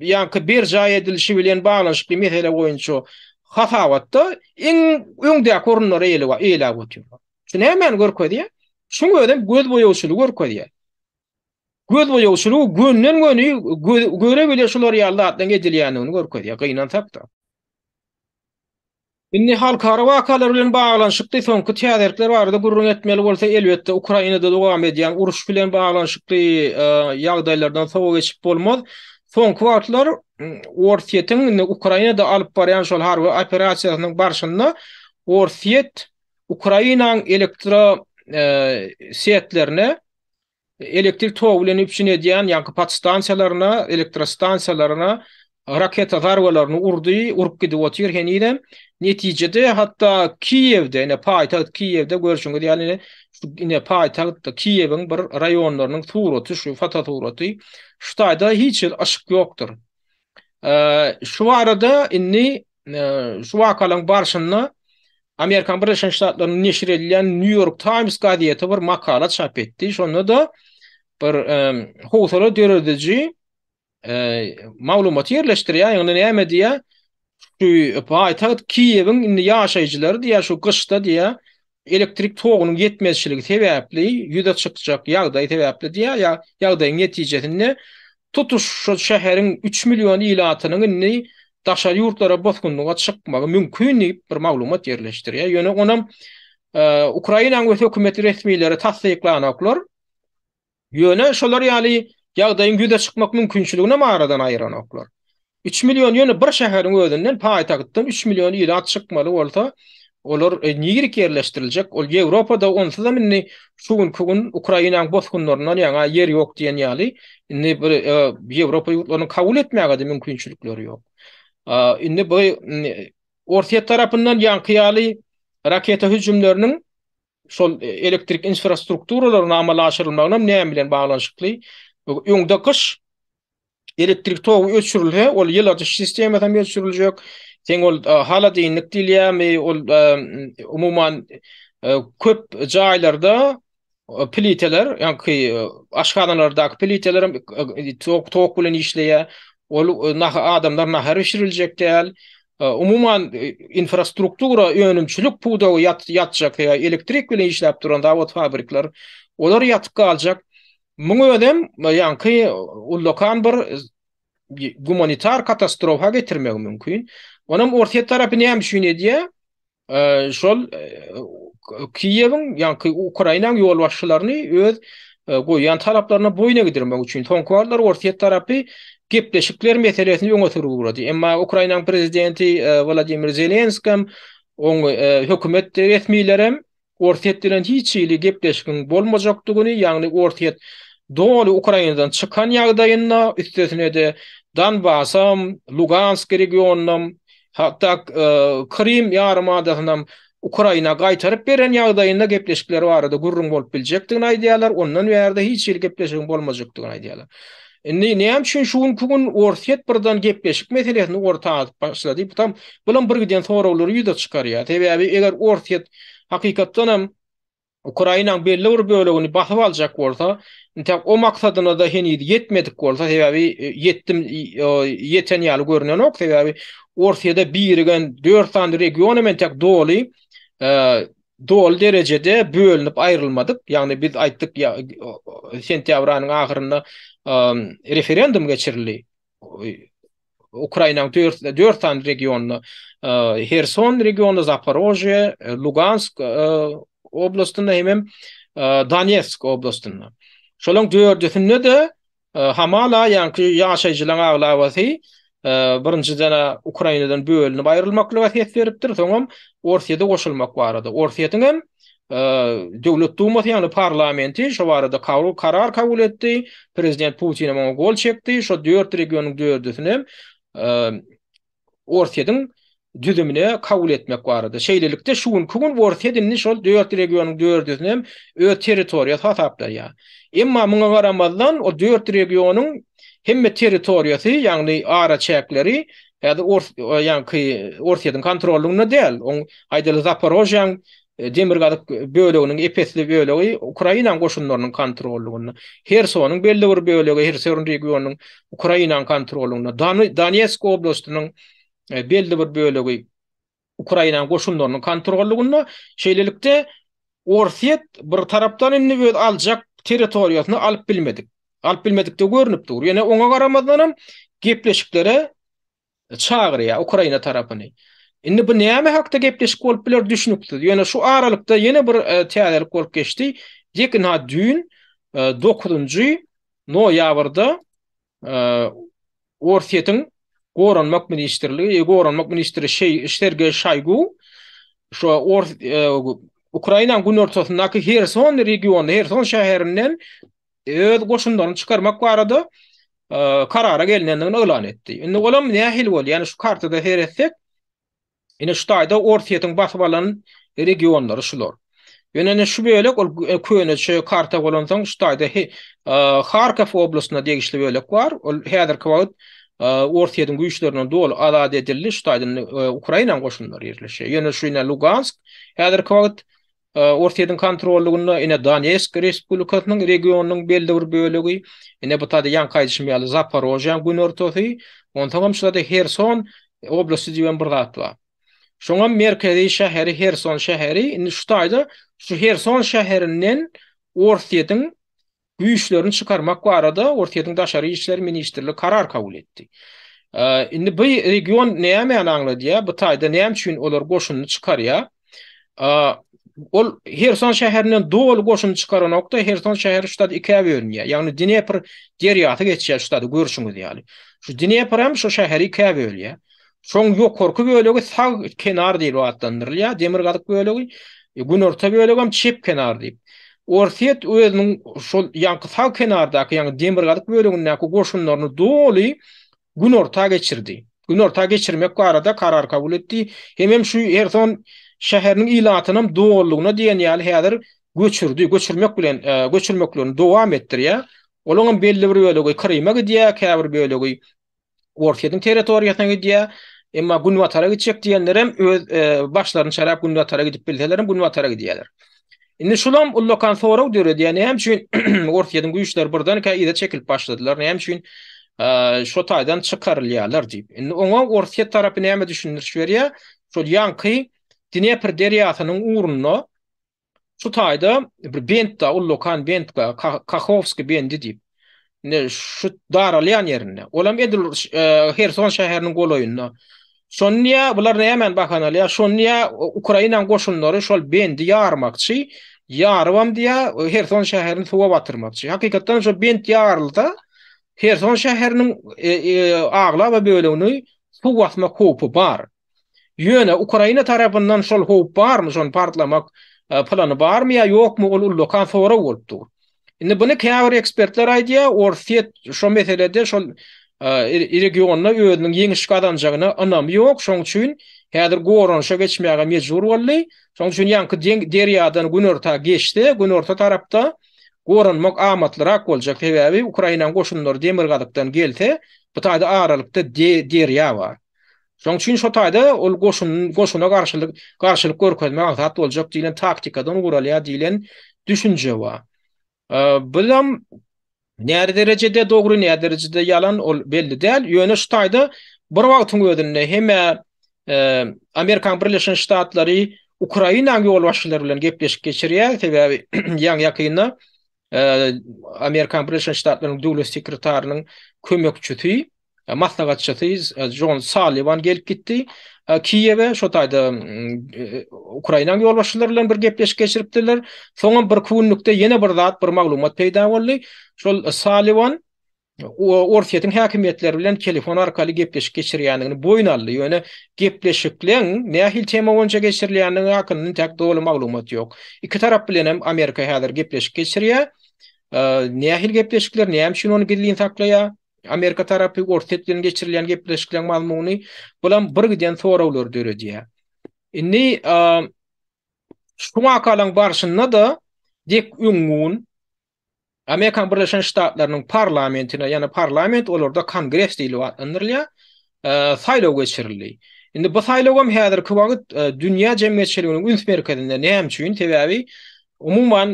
ýanky bir jaý edilişi bilen baglanşykly mesele boýunça hasawatda öňde korunlara eýlep otýar. Şunu hemen görkezdi. Şuňa ödem göz boýawçylyk görkezdi. Göz boýawçylygy gönnen göni göre bile şular ýallatdan edilýänini görkezdi. Gynanat da. Indi halkara wakalar bilen baglanşykly soňky täzirlikler barada gurrun etmeli bolsa elbetde Ukrainada dowam edýän uruş bilen baglanşykly ýagdaýlardan soňra geçip bolmaz. Soňky wagtlar Orsiýetiň Ukrainada alyp barýan şol harby operasiýasynyň barşynda Orsiýet Ukrainaň setlerine elektrik togu bilen üpşin edýän ýanky podstansiýalaryna, elektrostansiýalaryna raketa zarwalaryny urup gidip otýar henidem. Netijede hatta Kiýewde, paýtaht Kiýewde görüşüňiz ýaly paýtaht Kiýewiň bir raýonlarynyň suraty, şu fotosurati şu taýda hiç aşyk ýokdur. Şu arada indi şu wakalaň barşynda Amerikan Birleşik Ştatlarynyň neşir edilen New York Times gazetesi bir makala çap etdi. Şonda da bir howsala derejeci maglumat ýerleşdirýär. Ýani näme diýär? Şu paýtaht Kiýewiň indi ýaşaýjylary diýär şu gyşda diýär elektrik togunyň ýetmezçiligi sebäpli ýüze çykjak ýagdaý sebäpli diýär. Ýagdaýyň netijesinde tutuş şu şäheriň 3 million ilatynyň indi daşary ýurtlara bosgunlyga çykmagy mümkin diýip bir maglumat ýerleşdirýär. Ýöne onam Ukrainaň hökümeti resmiýleri tasdiklanaklar. Ýöne şolar ýaly ýagdaýyň ýüze çykmak mümkinçiligine maradan aýranaklar. 3 million ýöne bir şäheriň özünden paýtagtdan 3 million ilat çykmaly bolsa, olar niýerik ýerleşdiriljek. Ol Ýewropada onsuz da minni şugun Ukrainaň bosgunlaryndan ýa ýer ýok diýen ýaly, indi bir Ýewropa ýurtlaryny kabul etmäge de mümkinçilikleri ýok. Indi bu Orsiýet tarapyndan ýanky ýaly raketa hüjümleriniň şol elektrik infrastrukturalarına amalaşdyrylmagyna näme bilen baglanşykly? Öňde kış elektrik togu öçürilse, ol ýylarca sistemadan öçüriljek. Sen ol haladyňlyk dilýärmi, ol umuman köp jaýlarda pliteler, ýa-ni aşganalardaky pliteler tok bilen işleýär. Ol adamlar nahar pişiriljek däl. Umuman infrastruktura önümçülük pudawy ýatjak ýa elektrik bilen işläp duran dawat fabrikler olar ýatyp galjak. Muňa ödem ýa-ni ullokan bir humanitar katastrofa getirmek mümkin. Onam Orsiýet tarapy näme düşünýär? Şol Kiýewiň ýa-ni Ukrainaň ýolbaşçylaryny öz goýan talaplaryna boýna gidirmek üçin soňkular Orsiýet tarapy gepleşikler meselesini öňe sürýärdi. Emma Ukrainaň prezidenti Volodymyr Zelenskiy, hökümet resmiýleri Ortiyet bilen hiç ýyly gepleşigiň bolmajakdygyny, ýagny ortiyet doly Ukrainadan çykan ýagdaýynda üstesine de Donbassam, Lugansk regionunam, hatda Krim yarymadasynyň Ukraina gaýtaryp beren ýagdaýynda gepleşikler barada gurrun bolup biljekdigini aýdýarlar. Ondan ýerde hiç ýyly gepleşigiň bolmajakdygyny aýdýarlar. Näme üçin şuň ortiyet birden gepleşik meselesini ortaga atyp başlady. Bu tam bilen bir giden sorawlary ýüze çykarýar. Sebäbi eger ortiyet hakykatdan hem Ukrainaň belli bir bölegini basyp aljak bolsa, o maksadyna da henüz yetmedik bolsa, sebäbi yeten ýaly görünen ok, sebäbi Orsiýada birigen 4 tane region hemen tek dol derecede bölünüp ayrılmadık. Yani biz aýtdyk ya sentyabr aýynyň ahyrynda referendum geçirildi. Ukrainaň 4 tane regionuna, Herson regionu, Zaporojye, Lugansk oblastynda hem Donetsk oblastynda. Şolaň 4-üsinde de hamala ýa-ni ýaşaýjylaryň aglawasy birinji dana Ukrainadan bölünip aýrylmaklyga ses beripdir. Soňam Orsiýada goşulmak barada. Orsiýatyň hem döwlet dumasy ýa-ni parlamenti şo barada karar kabul etdi. Prezident Putin hem gol çekdi. Şo 4 regionyň 4-üsini Orsiýadyň düzümine kabul etmek barada. Şeýlelikde şuň kugun Orsiýadyň şol 4 regionyň 4-üsini öz territoriýasy hasaplar. Emma muňa garamazdan o 4 regionyň hemme territoriýasy, ýagny ara çäkleri ýa-da Orsiýadyň kontrolüne däl. On aýdyly Zaporojyeň demirgazyk böleginiň epesli bölegi Ukraina goşunlarynyň kontrolüne, Hersonyň belli bir bölegi, Herson regionynyň Ukraina kontrolüne, Donetsk oblastynyň belli bir bölegi Ukraina goşunlarynyň kontrolüne. Şeýlelikde Orsiýet bir tarapdan inni öz aljak territoriýasyny alyp bilmedik. Alyp bilmedikde görünüp dur. Ýene oňa garamadan gepleşiklere çagyrýar Ukraina tarapyny. Indi bu näme hakda gepleşik bolup biler düşünükdi. Ýene şu aralykda ýene bir täzelik bolup geçdi. Jekin ha dün 9-njy noýabrda Orsiýatyň goranmak ministri Sergey Shoygu şu Ukraina günortasyndaky Herson regionu, Herson şäherinden öz goşunlaryny çykarmak barada karara gelinendigini elan etdi. Indi olam nähil bol? Ýani şu kartada heretsek, ine şu taýda Orsiýatyň basyp alan regionlary şular. Ýöne şu bölek köne şu karta bolan soň şu taýda Kharkiv oblastyna degişli bölek bar. Ol häzirki wagt Orsiýatyň güýçlerinden dolu azad edildi. Şu taýda Ukraina goşunlary ýerleşýär. Ýöne şu Lugansk häzirki wagt Orsiýatyň kontrolüne, ine Donetsk respublikasynyň regionunyň belli bir bölegi, ine bu taýda ýan gaýdyşmaýaly Zaporojye günortasy, ondan şurada Herson oblasty diýen bir zat bar. Şoňa merkezi şäheri Herson şäheri, indi şu taýda şu Herson şäherinden Orsiýatyň güýçlerini çykarmak barada Orsiýatyň daşary işler ministrligi karar kabul etdi. Indi bu region näme aňlady ýa? Bu taýda näme üçin olar goşunyny çykarýar? Ol Herson şäherinden dol goşun çykaran nokta Herson şäheri şuda ikiye bölünýär. Ýagny Dnepr deriýaty geçýär şuda görüşüňiz ýaly. Şu Dnepr hem şu şäheri ikiye bölýär. Şoň ýokurky bölegi sag kenar diýip adlandyrylýar. Demirgazyk bölegi, günorta bölegi hem çep kenar diýip. Orsiýet özüniň şol ýanky sag kenardaky, ýagny demirgazyk bölegindäki goşunlaryny doly günorta geçirdi. Günorta geçirmek barada karar kabul etdi. Hem şu Herson şäheriniň ilatynyň dowallygyna diýen ýaly häzir göçürmek bilen göçürmeklerini dowam etdirýär. Olaň belli bir bölegi Krym'a gidýär, käbir bölegi Orsiýatyň territoriýasyna gidýär. Emma Günwatara gidecek diýenler hem öz başlaryny çarap Günwatara gidip bilseler hem Günwatara gidýärler. Indi şulam ullokan soraw döredýär. Ýani hem şuň Orsiýatyň güýçleri birden käýde çekilip başladylar. Hem şuň şo taýdan çykarylýarlar diýip. Indi oňa Orsiýet tarapy näme düşündiriş berýär? Şol ýanky Dnepr deriýasynyň urunyna şu taýda bir bentda ullokan bentka Kakhovski bendi diýip. Ne şu daralyan ýerine. Olam edil Herson şäheriniň goloýuna. Şonňa bular nämen bakanalýar? Şonňa Ukraina goşunlary şol bendi ýarmakçy, ýarwam diýä Herson şäherini suwa batyrmakçy. Hakykatdan şo bend ýarylda Herson şäheriniň agla we bölegini suwa basmak howpy bar. Ýöne Ukraina tarapyndan şol howp barmy? Şonu partlamak planı barmy ýa ýokmy ol ullukan sora bolupdy. Indi bunu käbir ekspertler aýdýar, orsiýet şo meselede şol regionna özüniň ýeňiş kazanjagyna anam ýok, şoň üçin häzir goranşa geçmäge mejbur boldy. Şoň üçin ýanky derýadan günorta geçdi, günorta tarapda goranmak amatlyrak boljak. Sebäbi Ukraina goşunlary demirgazykdan gelse, bu taýda aralykda derýa bar. Şoň üçin şo taýda ol goşuna garşylyk görkezmek maksat boljak diýilen taktikadan guralýa diýilen düşünje bar. Bilam näre derecede dogry, näre derecede yalan ol belli däl. Ýöne şu taýda bir wagtyň özünde hemme Amerikan Birleşen Ştatlary Ukraina ýol başçylary bilen gepleşik geçirýär. Sebäbi ýakynda Amerikan Birleşen Ştatlarynyň döwlet sekretarinyň kömekçisi, maslahatçysy John Sullivan gelip gitdi. Kiýewe şo taýda Ukraina ýol başçylary bilen bir gepleşik geçiripdiler. Soňa bir kunlukda ýene bir zat, bir maglumat peýda boldy. Şol Sullivan orsiýetiň häkimetleri bilen telefon arkaly gepleşik geçirýändigini boýun aldy. Ýöne gepleşikleň nähil tema boýunça geçirilýändigini hakynda täk dogry maglumat ýok. Iki tarap bilen hem Amerika häzir gepleşik geçirýär. Nähil gepleşikler, näme üçin onu gizlin saklaýar? Amerika tarapy orsiýet bilen geçirilýän gepleşikleň mazmuny bulan bir giden sorawlar döredýär. Indi şu wakalaň barşynda da dek üňün Amerikan Birleşen Ştatlarynyň parlamentine, ýani parlament olarda kongres diýilip atlanylýar, saýlaw geçirildi. Indi bu saýlawam häzirki wagt dünýä jemgyýetçiliginiň üns merkezinde näme üçin? Sebäbi umumyň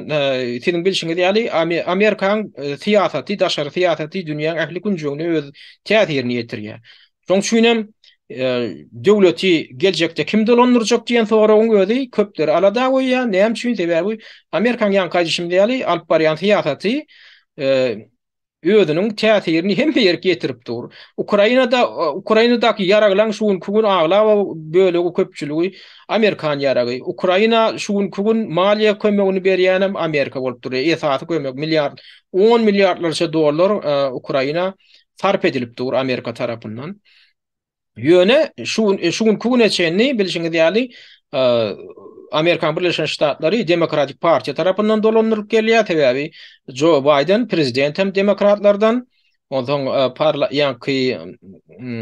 seniň bilşiňiz ýaly Amerikan siýasaty, daşary siýasaty dünýäniň ähli günjüňine öz täsirini ýetirýär. Şoň üçin döwleti geljekde kim dolandyrjak diýen soragyň özü köpleri alada goýýar. Näme üçin? Sebäbi Amerikan ýanky şimdi ýaly alyp barýan siýasaty özüniň täsirini hemme ýerge getirip dur. Ukrainadaky yaraglaň şuň kugun aglaba bölegi köpçüligi Amerikan yaragy. Ukraina şuň kugun maliýe kömegini berýän Amerika bolup durýar. Esasy kömek milliard 10 milliardlarça dollar Ukraina sarp edilip dur Amerika tarapyndan. Ýöne şuň kugun eçenni bilşiňiz ýaly Amerikan Birleşen Ştatlary Demokratik Partiýa tarapyndan dolandyryp gelýär. Sebäbi Joe Biden prezident hem demokratlardan, ondan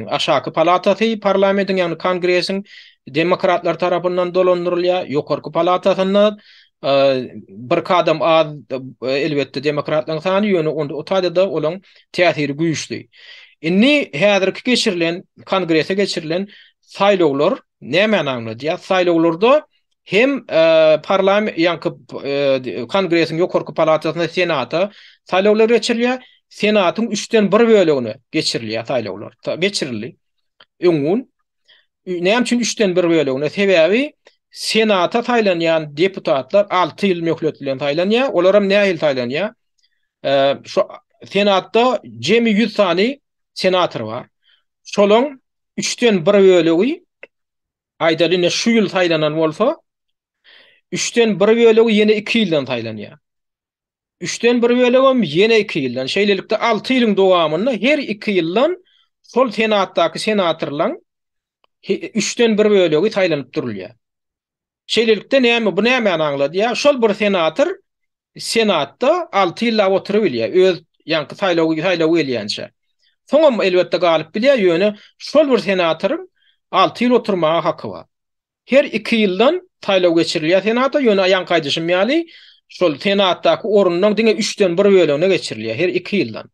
aşaky palatasy parlamentiň ýani kongresiň demokratlar tarapyndan dolandyrylýar. Ýokarky palatasynda bir kadam az elbetde demokratlaryň sany ýöne o taýda olaň täsiri güýçli. Inni häzirki geçirilen kongrese geçirilen saýlawlar näme anlamda? Saýlawlarda hem parlament ýanky kongresiň ýokarky palatasyna senata saýlawlar geçirilýär. Senatyň 3den 1 bölegine geçirilýär saýlawlar. Geçirildi. Öňün näme üçin 3den 1 bölegine? Sebäbi senata saýlanýan deputatlar 6 ýyl möhlet bilen saýlanýar. Olaram nähil saýlanýar? Şu senatda jemi 100 sany senator var. Şolaň 3den 1 bölegi aýdalyne şu ýyl saýlanan bolsa, 3den 1 bölegi ýene 2 ýyldan saýlanýar. 3den 1 bölegi ýene 2 ýyldan. Şeýlelikde 6 ýylyň dowamynda her 2 ýyldan sol senatdaky senatorlaň 3den 1 bölegi saýlanyp durulýar. Şeýlelikde näme bu näme aňladýar? Şol bir senator senatda 6 ýylla oturup bilýär. Öz ýanky saýlaw elýänçe. Soňam elbetde galyp bilýär ýöne şol bir senatoryň 6 ýyl oturmaga haky bar. Her 2 ýyldan saýlaw geçirilýär senata ýöne ýankaýdyşym ýaly şol senatdaky orundan diňe 3den 1 bölegine geçirilýär her 2 ýyldan.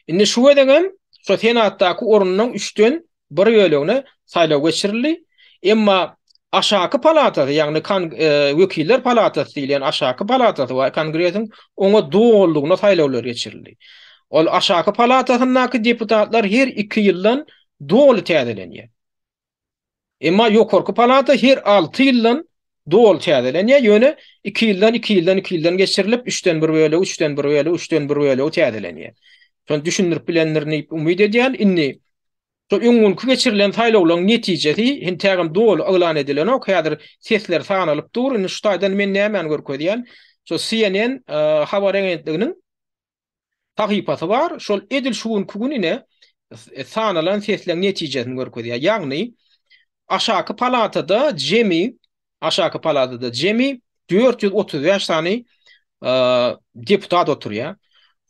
Indi şu edegem şol senatdaky orundan 3den 1 bölegine saýlaw geçirildi. Emma aşaky palatasy ýagny wekiller palatasy diýilen aşaky palatasy we kongresiň oňa dowuldugyna saýlawlar geçirildi. Ol aşaky palatasyndaky deputatlar her 2 ýyldan dowul täzelenýär. Emma ýokarky palata her 6 ýyldan dowul täzelenýär. Ýöne 2 ýyldan geçirilip 3den 1 bölegi, 3den 1 bölegi, 3den 1 bölegi täzelenýär. Şonu düşündirip bilenlerini umyt edýän inni şol öňünki geçirilen saýlawlaryň netijesi hintägem dowul aglan edilen ok häzir sesler sanalyp dur. Indi şu taýdan men näme görkezýän? Şo CNN habar agentliginiň tahypasy bar. Şol edil şuň kugunine sanalan seslerin netijesini görkezýär. Ýagny aşaky palatada jemi 435 tane deputat oturýar.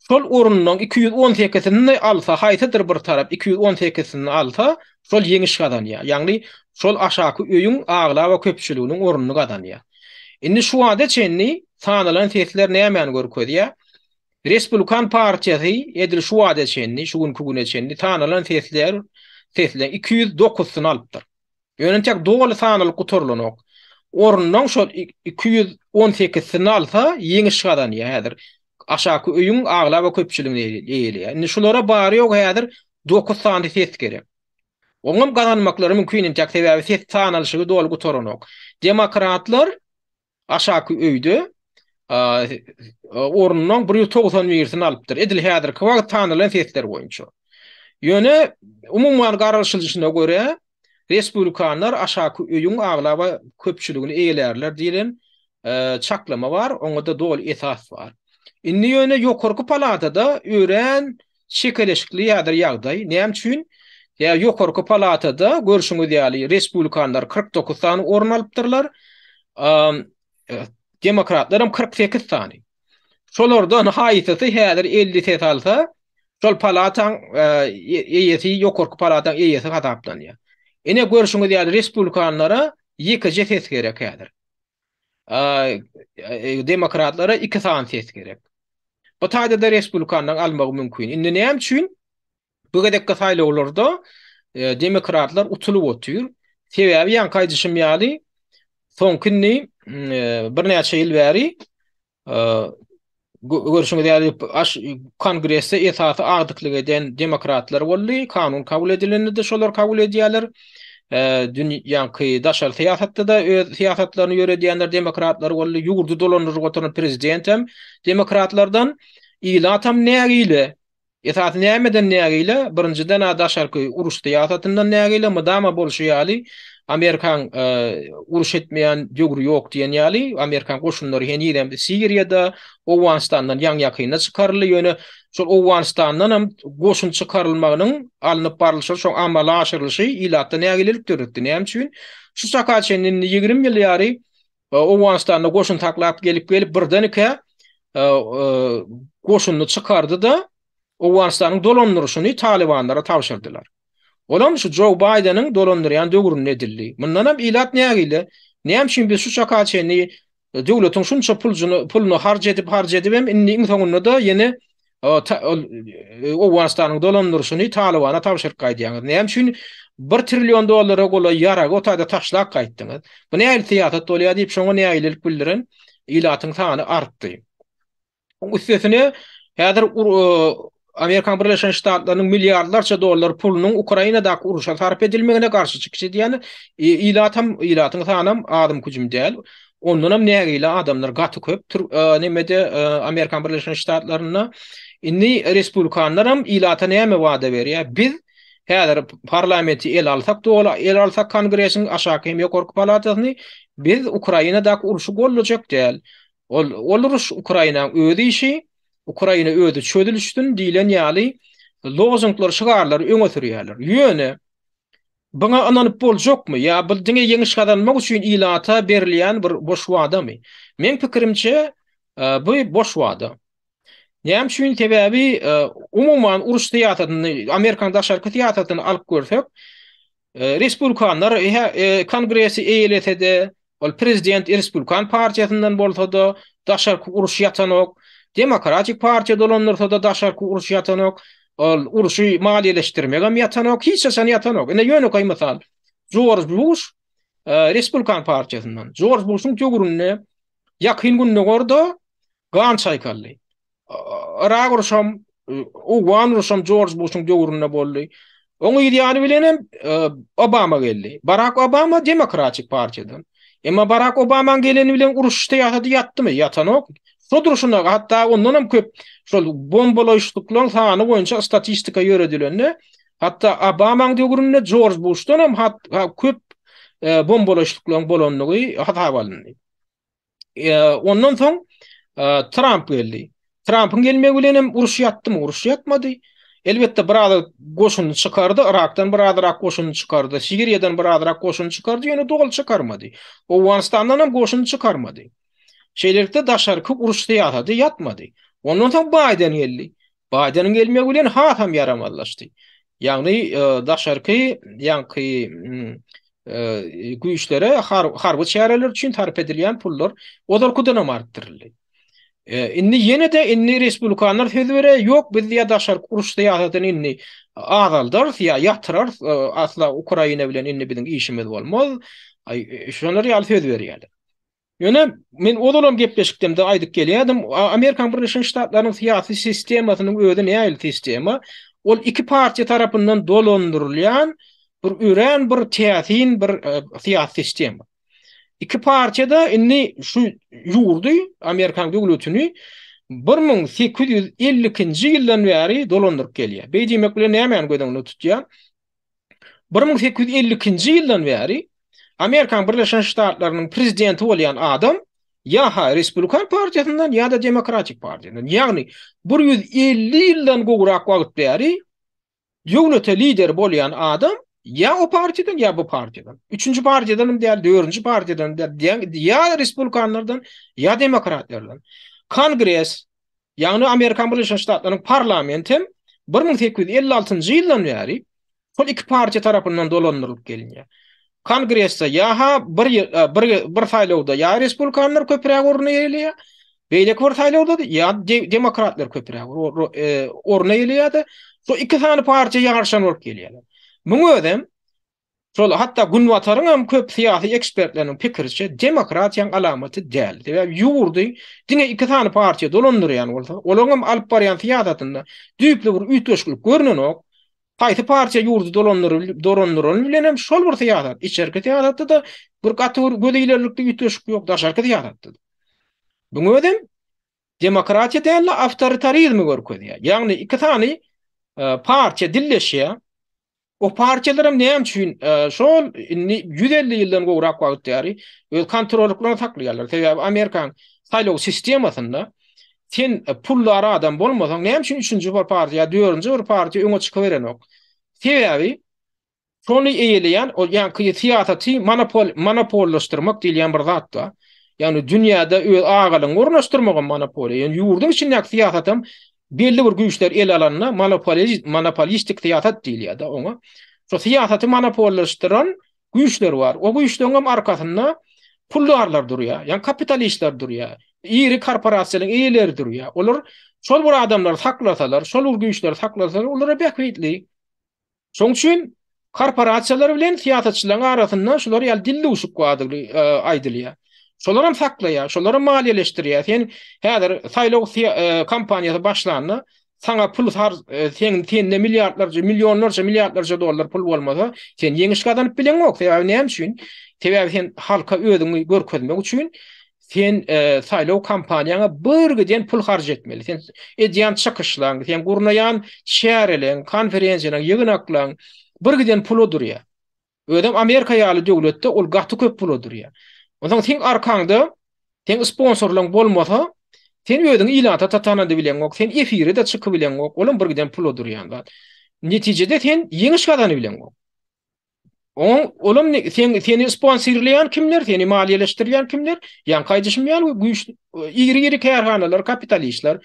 Şol orundan 218'ini alsa, haýsydyr bir tarap 218'ini alsa, şol ýeňiş gadanýar. Ýagny şol aşaky öýüň agla we köpçüliginiň orunyny gadanýar. Indi şu wada çenni sanalan sesler näme görkezýär? Respublikan partiýasy edil şu wada çenni, şu günkü güne çenni sanalan sesler 209'syny alypdyr. Ýönetek dogly sanaly guturlanok. Orundan şol 218'ini alsa ýeňiş gadanýar häzir. Aşaky öýüň agla we köpçüligini eýelýär. Indi şulara barýok häzir 9 sany ses gerek. Oňam gazanmaklary mümkin tek sebäbi ses sanalyşygy dogly guturlanok. Demokratlar aşaky öýde orundan 191'sini alypdyr. Edil häzir kwagt tanalan sesler boýunça. Ýöne umumman garaşylyşyna görä Respublikanlar aşaky öýüň agla we köpçüligini eýelerler diýilen çaklama bar, oňa dogly esas bar. Indi ýöne ýokarky palatada ören şekeleşikli ýadyr ýagdaý. Näme üçin? Ya ýokarky palatada görüşüňiz ýaly Respublikanlar 49 sany orun alypdyrlar. Demokratlar 48 sany. Şolardan haýsysy häzir 50 ses alsa, şol palataň eýesi ýokarky palataň eýesi hataplanýar. Ene görüşüňiz ýaly Respublikanlara 2 ses gerek häzir. Demokratlara 2 san ses gerek. Bu taýda Respublikandan almagy mümkin. Indi näme üçin? Bu gedekde saýlawlarda demokratlar utulup otur. Sebäbi ýankaýjyşym ýaly soňky bir näçe ýyl bäri görüşüňiz ýaly kongressde esasy agdyklyk eden demokratlar boldy, kanun kabul edileninde şolar kabul edýärler. Dünýäki daşary siýasatda da öz siýasatlaryny ýöredýänler demokratlar boldy. Ýurdu dolandyryp oturan prezident hem demokratlardan ilatam nägile esas nämeden nägile birinciden daşary uruş siýasatyndan nägile mydama bolşy ýaly Amerikan uruş etmeýän ýögüri ýok diýen ýaly Amerikan goşunlary henirem Siriýada, Owganistandan ýan ýakyna çykarly ýöne şol Owganistandan hem goşun çykarylmagynyň alınıp barlyşy şo amala aşyrlyşy ilatda nägilelik törükdi. Näme üçin? Şu sakaçenin 20 ýyl ýary Owganistanda goşun taklap gelip birdenike goşuny çykardy da Owganistanyň dolandyryşyny Talibanlara tapşyrdylar. Olam şu Joe Biden'ın dolandıryan döwrüne edildi. Mundan hem ilat nägile? Näme üçin biz şu şakaçeni döwletiň şunça puluny harj edip hem indiň soňunda da ýene Owganistanyň dolandyrşyny Talibana tapşyryp gaýdýaňyz. Näme üçin $1 trillion gola ýara gotada taşlak gaýtdyňyz. Bu näme tiýatry dolýar diýip şoňa nägilelik bildiren ilatyň sany artdy. Üstesine häzir Amerikan Birleşen Ştatlarynyň milliardlarça dollar pulunyň Ukrainadaky uruşa sarf edilmegine garşy çykyş edýän ilatyň sany adam küjüm däl. Ondan hem nägile adamlar gaty köp nemede Amerikan Birleşen Ştatlaryna indi Respublikanlar hem ilata näme wada berýär? Biz häzir parlamenti el alsak kongresiň aşaky hem ýokarky palatasyny biz Ukrainadaky uruşy gollajak däl. Ol uruş Ukraina özi işi Ukraina özi çödülüşdün diýilen ýaly lozunglar şygarlar öňe sürýärler. Ýöne bana ananyp boljakmy? Ya bu diňe ýeňiş gadanmak üçin ilata berilýän bir boş wadamy? Men pikirimçe bu boş wada. Näme üçin sebäbi umumyň uruş tiýatratyny Amerikan daşarky tiýatratyny alyp görsek Respublikanlar kongresi eýelese ol prezident Respublikan partiýasyndan bolsa-da daşarky uruş ýatanok, Demokratik partiýa dolandyrsa da daşarky uruş ýatanok, ol uruşy maliýeleşdirmegem ýatanok, hiç şeýle ýatanok. Ene ýöne koý mysal George Bush Respublikan partiýasyndan. George Bush'un tögüründe ýakyn günde gorda gan çaykally. Ragursam Owgan George Bush'un tögüründe boldy. Oňa ýaly bilenem Obama geldi. Barack Obama Demokratik partiýadan. Emma Barack Obama geleni bilen uruşda ýatdymy? Ýatanok. Soduruşunda hatta ondan hem köp şol bombalaşyklyklar sany boýunça statistika ýöredilenle hatta Obama'ň döwründe George Bush'dan hem köp bombalaşyklyklar bolanlygy hata bolundy. Ondan soň Trump geldi. Trump'ın gelmegi bilen hem uruş ýatdymy? Uruş ýatmady. Elbette bir goşuny çykardy, Irakdan bir goşuny çykardy, Siriýadan bir goşuny çykardy, ýöne dogul çykarmady. Owganistandan hem goşuny çykarmady. şeylerlikde daşarkı uruşda yatadı, yatmadı. Ondan soň Biden geldi. Biden'ın gelmegi bilen hatam yaramallaşdy. Ýagny daşarkı ýanky güýçlere harby çäreler üçin tarp edilýän pullar odalkudan artdyryldy. Inni yine de inni respublikanlar söz bere yok biz ya daşar kuruşda ýatadan inni azaldar ýa ýatyrar asla Ukraina bilen inni biziň işimiz bolmaz. Şolar ýaly söz berýärler. Ýöne men odalam gepleşikdimde aýdyp gelýärdim. Amerikan Birleşik Ştatlarynyň syýasy sistemasynyň özi näil sistema? Ol iki partiýa tarapyndan dolandyrylýan bir üren bir täsin bir syýasy sistema. İki partiýada inni şu ýurdy Amerikan döwletini 1850-nji ýyldan bäri dolandyryp gelýär. Beýdimek bilen näme gödüňde tutýar? 1850-nji ýyldan bäri Amerikan Birleşik Ştatlarynyň prezidenti bolýan adam ya Respublikan partiýasyndan ya da Demokratik partiýadan. Ýagny 150 ýyldan gowrak wagt bäri döwlete lider bolýan adam ya o partiýadan ya bu partiýadan. Üçüncü partiýadan diýär, dördüncü partiýadan diýär, ya Respublikanlardan ya Demokratlardan. Kongres, ýagny Amerikan Birleşik Ştatlarynyň parlamenti 1856-njy ýyldan bäri şol iki partiýa tarapyndan dolandyrylyp gelinýär. Kongresde ya bir saýlawda ya Respublikanlar köpüräk orna ýelenýär, beýleki bir saýlawda ya Demokratlar köpüräk orna ýelenýär. So iki tane partiýa ýarşan bolup gelýärler. Muňa ödem şol hatda Günwataryň hem köp syýasy ekspertleriň pikiriçe demokratiýaň alamaty däl. Däp ýurdy diňe iki tane partiýa dolandyrýan bolsa, olaryň alyp barýan syýasatynda düýpli bir ütgeşlik görnenok, haýsy partiýa ýurdy dolandyrylan bilen hem şol bir syýasat, içerki syýasatda da bir gatyr gödeglerlikde ütgeşlik ýok, daşarky syýasatda. Muňa ödem demokratiýa däl awtoritarizmi görkezýär. Ýagny iki tane partiýa dilleşýär. O partiýalaram näme üçin şol 150 ýyldan gowrak wagt ýary öz kontrolyklarına saklaýarlar. Sebäbi Amerikan saýlaw sistemasynda sen pullar adam bolmasaň näme üçin üçüncü bir partiýa, dördüncü bir partiýa öňe çykyp berenok. Sebäbi şonu eýleýän o ýanky syýasaty monopollaşdyrmak diýilýän bir zat da. Ýani dünýäde öz agalyň ornaşdyrmagy monopoliýa. Ýani ýurdun içindäki syýasatym belli bir güýçler el alanna monopolistik syýasat diýilýär da oňa. Şo syýasaty monopollaşdyran güýçler bar. O güýçleriň arkasynda pullarlar durýar, ýani kapitalistler durýar. Iri korporasiýalaryň eýeleri durýar. Olar şol bir adamlar saklasalar, şol güýçler saklasalar, olara bäkbetli. Şoň üçin korporasiýalar bilen syýasatçylaryň arasynda şolar ýaly dilli uşup aýdylýar. Şolaram saklaýar, şolaram maliýeleşdirýär. Sen häzir saýlaw kampaniýasy başlandy. Sana pul sen milliardlarca, milyonlarca dollar pul bolmasa, sen ýeňiş gazanyp bilen ok. Sebäbi näme üçin? Sebäbi sen halka ödüňi görkezmek üçin sen saýlaw kampaniýaňa bir giden pul harj etmeli. Sen edýän çykyşlaň, sen gurnaýan şäherleň, konferensiýalaň, ýygnaklaň bir giden pul durýar. Ödem Amerika ýaly döwletde ol gaty köp pul durýar. Ondan sen arkaňda sen sponsorlaň bolmasa, sen ödüň ilata tatanady bilen ok, sen efire de çykyp bilen ok, olam bir giden pul durýan. Netijede sen ýeňiş gazany bilen ok. Olam seni sponsorlayan kimler, seni maliýeleşdirýän kimler? Ýan gaýdyşmaýan iri kärhanalar, kapitalistler.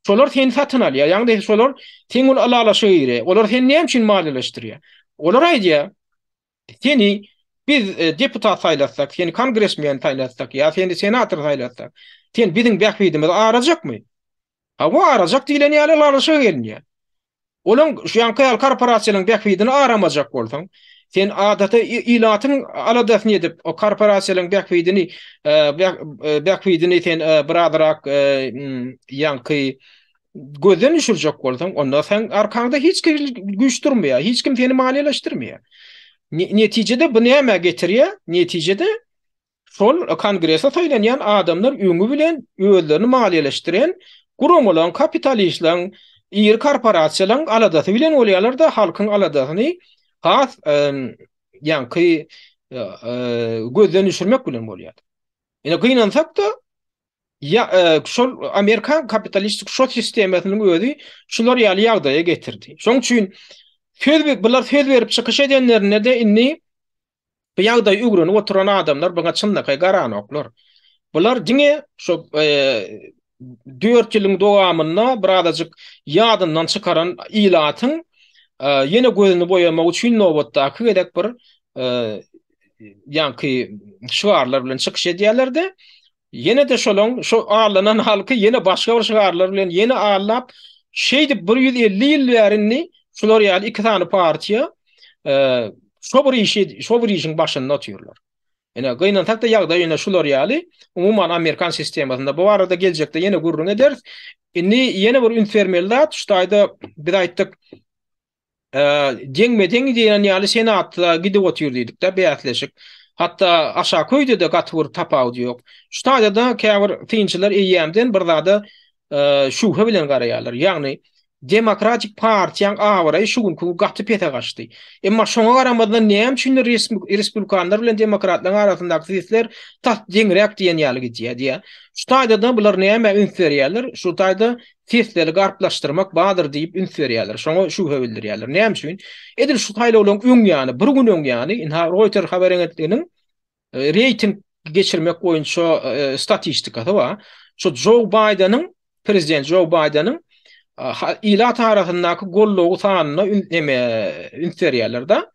Şolar seni satyn alýar. Ýani şolar sen ol alalaşyry. Olar seni näme üçin maliýeleşdirýär? Olar aýdýar. Seni biz deputat saýlasak, seni kongresmen saýlasak, ýa seni senator saýlasak, sen biziň bähbidimiz arajakmy? Ha bu arajak diýilen ýaly alalaşy gelýär. Olaň şu ýanky korporasiýanyň bähbidini aramajak bolsaň, sen adata ilatyň aladasyny edip o korporasiýanyň bähbidini sen biradarak ýanky gözden düşürjek bolsaň, onda sen arkaňda hiç kim güýç durmaýar, hiç kim seni maliýeleşdirmeýär. Netijede bu näme getirýär? Netijede şol kongresa saýlanýan adamlar öňü bilen özlerini maliýeleşdiren gurumlaryň, kapitalistlaryň, iri korporasiýalaryň aladasy bilen bolýarlar da halkyň aladasyny has ýanky gözden düşürmek bilen bolýar. Ine gynansak da şol Amerikan kapitalistik şol sistemasynyň özi şular ýaly ýagdaýa getirdi. Şoň üçin bular söz berip çykyş edenlerine de inni bu ýagdaý ügrünüp oturan adamlar buňa çyndaky garanoklar. Bular diňe şo 4 ýylyň dowamynda birazajyk ýadyndan çykaran ilatyň ýene gözüni boýamak üçin nowatdaky gedek bir ýanky şuarlar bilen çykyş edýärler-de. Ýene de şolaň şo ağlanan halky ýene başga bir şuarlar bilen ýene ağlap şeýdi 150 ýyl bärini şolar ýaly iki tane partiýa şo bir işin başynda oturýarlar. Ene gıynan takda ýagda ýene şular ýaly umuman Amerikan sistemasynda bu arada geljekde ýene gurrun eder. Indi ýene bir ünfermerler ştaýda bir aýtdyk deňme-deň diýen ýaly senatda gidip oturýardyk da beýatleşik. Hatta aşağı köýde de gatwur tapaw ýok. Ştaýda da käbir tynçylar eýýämden bir zada şuha bilen garaýarlar. Ýagny Demokratik Partiýaň awary şugunky gaty pete gaçdy. Emma şoňa garamadan näme üçin Respublikanlar bilen Demokratlaryň arasyndaky sesler tat deňrek diýen ýaly gidýär. Ştaýda da bular näme ünferýärler? Şu taýda sesleri garplaşdyrmak badyr diýip ünferýärler. Şoňa şuha bildirýärler. Näme üçin? Edil şu taýla olan öňýany, bir gün öňýany, Reuters haber agentliginiň reyting geçirmek boýunça statistikasy bar. Şu Joe Biden'ın, Prezident Joe Biden'ın ila tarafyndaky gollowy sanyna ünferýärler-de.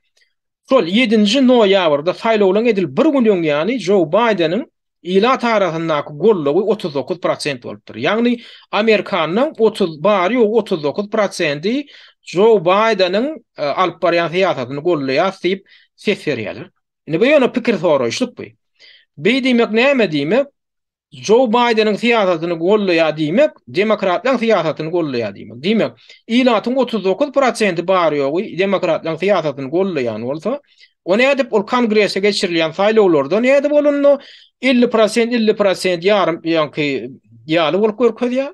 Şol 7-nji noýabrda saýlawlaryň edil bir gün öňýany Joe Biden'ın ila tarafyndaky gollowy 39% bolupdyr. Ýagny Amerikanyň 30 bary 39%y Joe Biden'ın alyp barýan siýasatyny gollaýar diýip ses berýärler. Ine bu ýöne pikir soraýşlyk bu. Beýdimek näme diýmek? Joe Biden'ın siýasatyny gollaýar diýmek, Demokratlaryň siýasatyny gollaýar diýmek. Diýmek, ilatyň 39% bary ýogy Demokratlaryň siýasatyny gollaýan bolsa, o nädip ol kongrese geçirilýän saýlawlarda nädip bolunno 50% ýarym ýanky ýaly bolup görkezýär.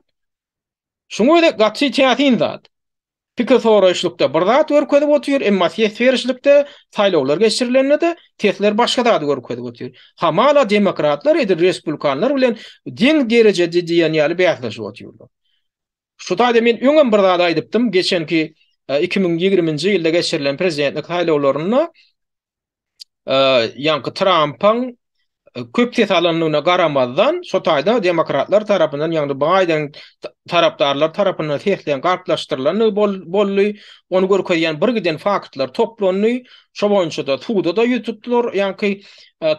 Şuňa da gaty täsin zat. Pikir soraýşlykda bir zat görkezip oturýar, emma siýasetçilikde saýlawlar geçirilende de tesler başga zat görkezip oturýar. Hamala Demokratlar edir Respublikanlar bilen deň derejede diýen ýaly beýatlaşyp oturýarlar. Şu taýda men öňem bir zat aýdypdym, geçenki 2020-nji ýylda geçirilen prezidentlik saýlawlaryna ýanky Trump'ın köp ses alanyna garamazdan şo taýda Demokratlar tarapyndan ýagny Biden tarapdarlar tarapyndan seslen garplaşdyrylany bolly, onu görkezýän bir giden faktlar toplanýy, şo boýunça da suwda da ýutupdylar, ýagny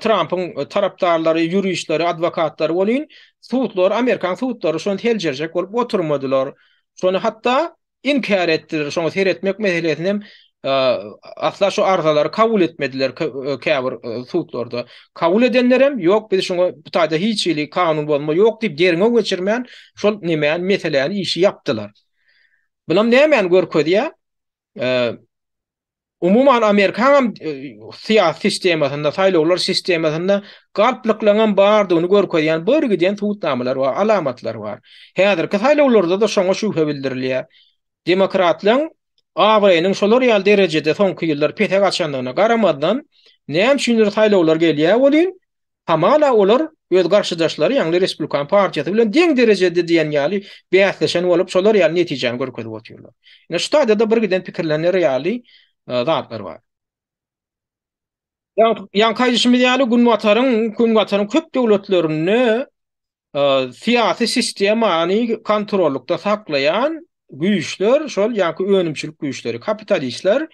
Trump'ın tarapdarlary, ýuristleri, adwokatlary bolýan, suwdlar, Amerikan suwdlary şonu heljerjek bolup oturmadylar. Şonu hatda inkar etdiler, şonu seretmek meselesini asla şu arzalary kabul etmediler käbir suwdlarda. Kabul edenlerem ýok, biz şoňa bu taýda hiç ýyly kanun bolma ýok diýip derine geçirmän şol näme meseleni işi yapdylar. Bilam näme görkezýär? Umuman Amerikan siýasat sistemasynda, saýlawlar sistemasynda galplyklanan bardygyny görkezýän bir giden suwdnamalar bar, alamatlar bar. Häzirki saýlawlarda da şoňa şüphe bildirilýär. Demokratlaryň awarynyň şolar ýaly derejede soňky ýyllar pete gaçanlygyna garamadan näme üçin saýlawlar gelýär bolýan? Hamala olar öz garşydaşlary ýagny Respublikan partiýasy bilen deň derejede diýen ýaly beýatlaşan bolup şolar ýaly netijeni görkezip oturýarlar. Ine şu taýda bir giden pikirlenler ýaly zatlar bar. Ýa-ni kaýdyşmy ýaly gün köp döwletlerini siýasy sistemany kontrollukda saklayan güýçler, şol ýa-ni önümçilik güýçleri, kapitalistler,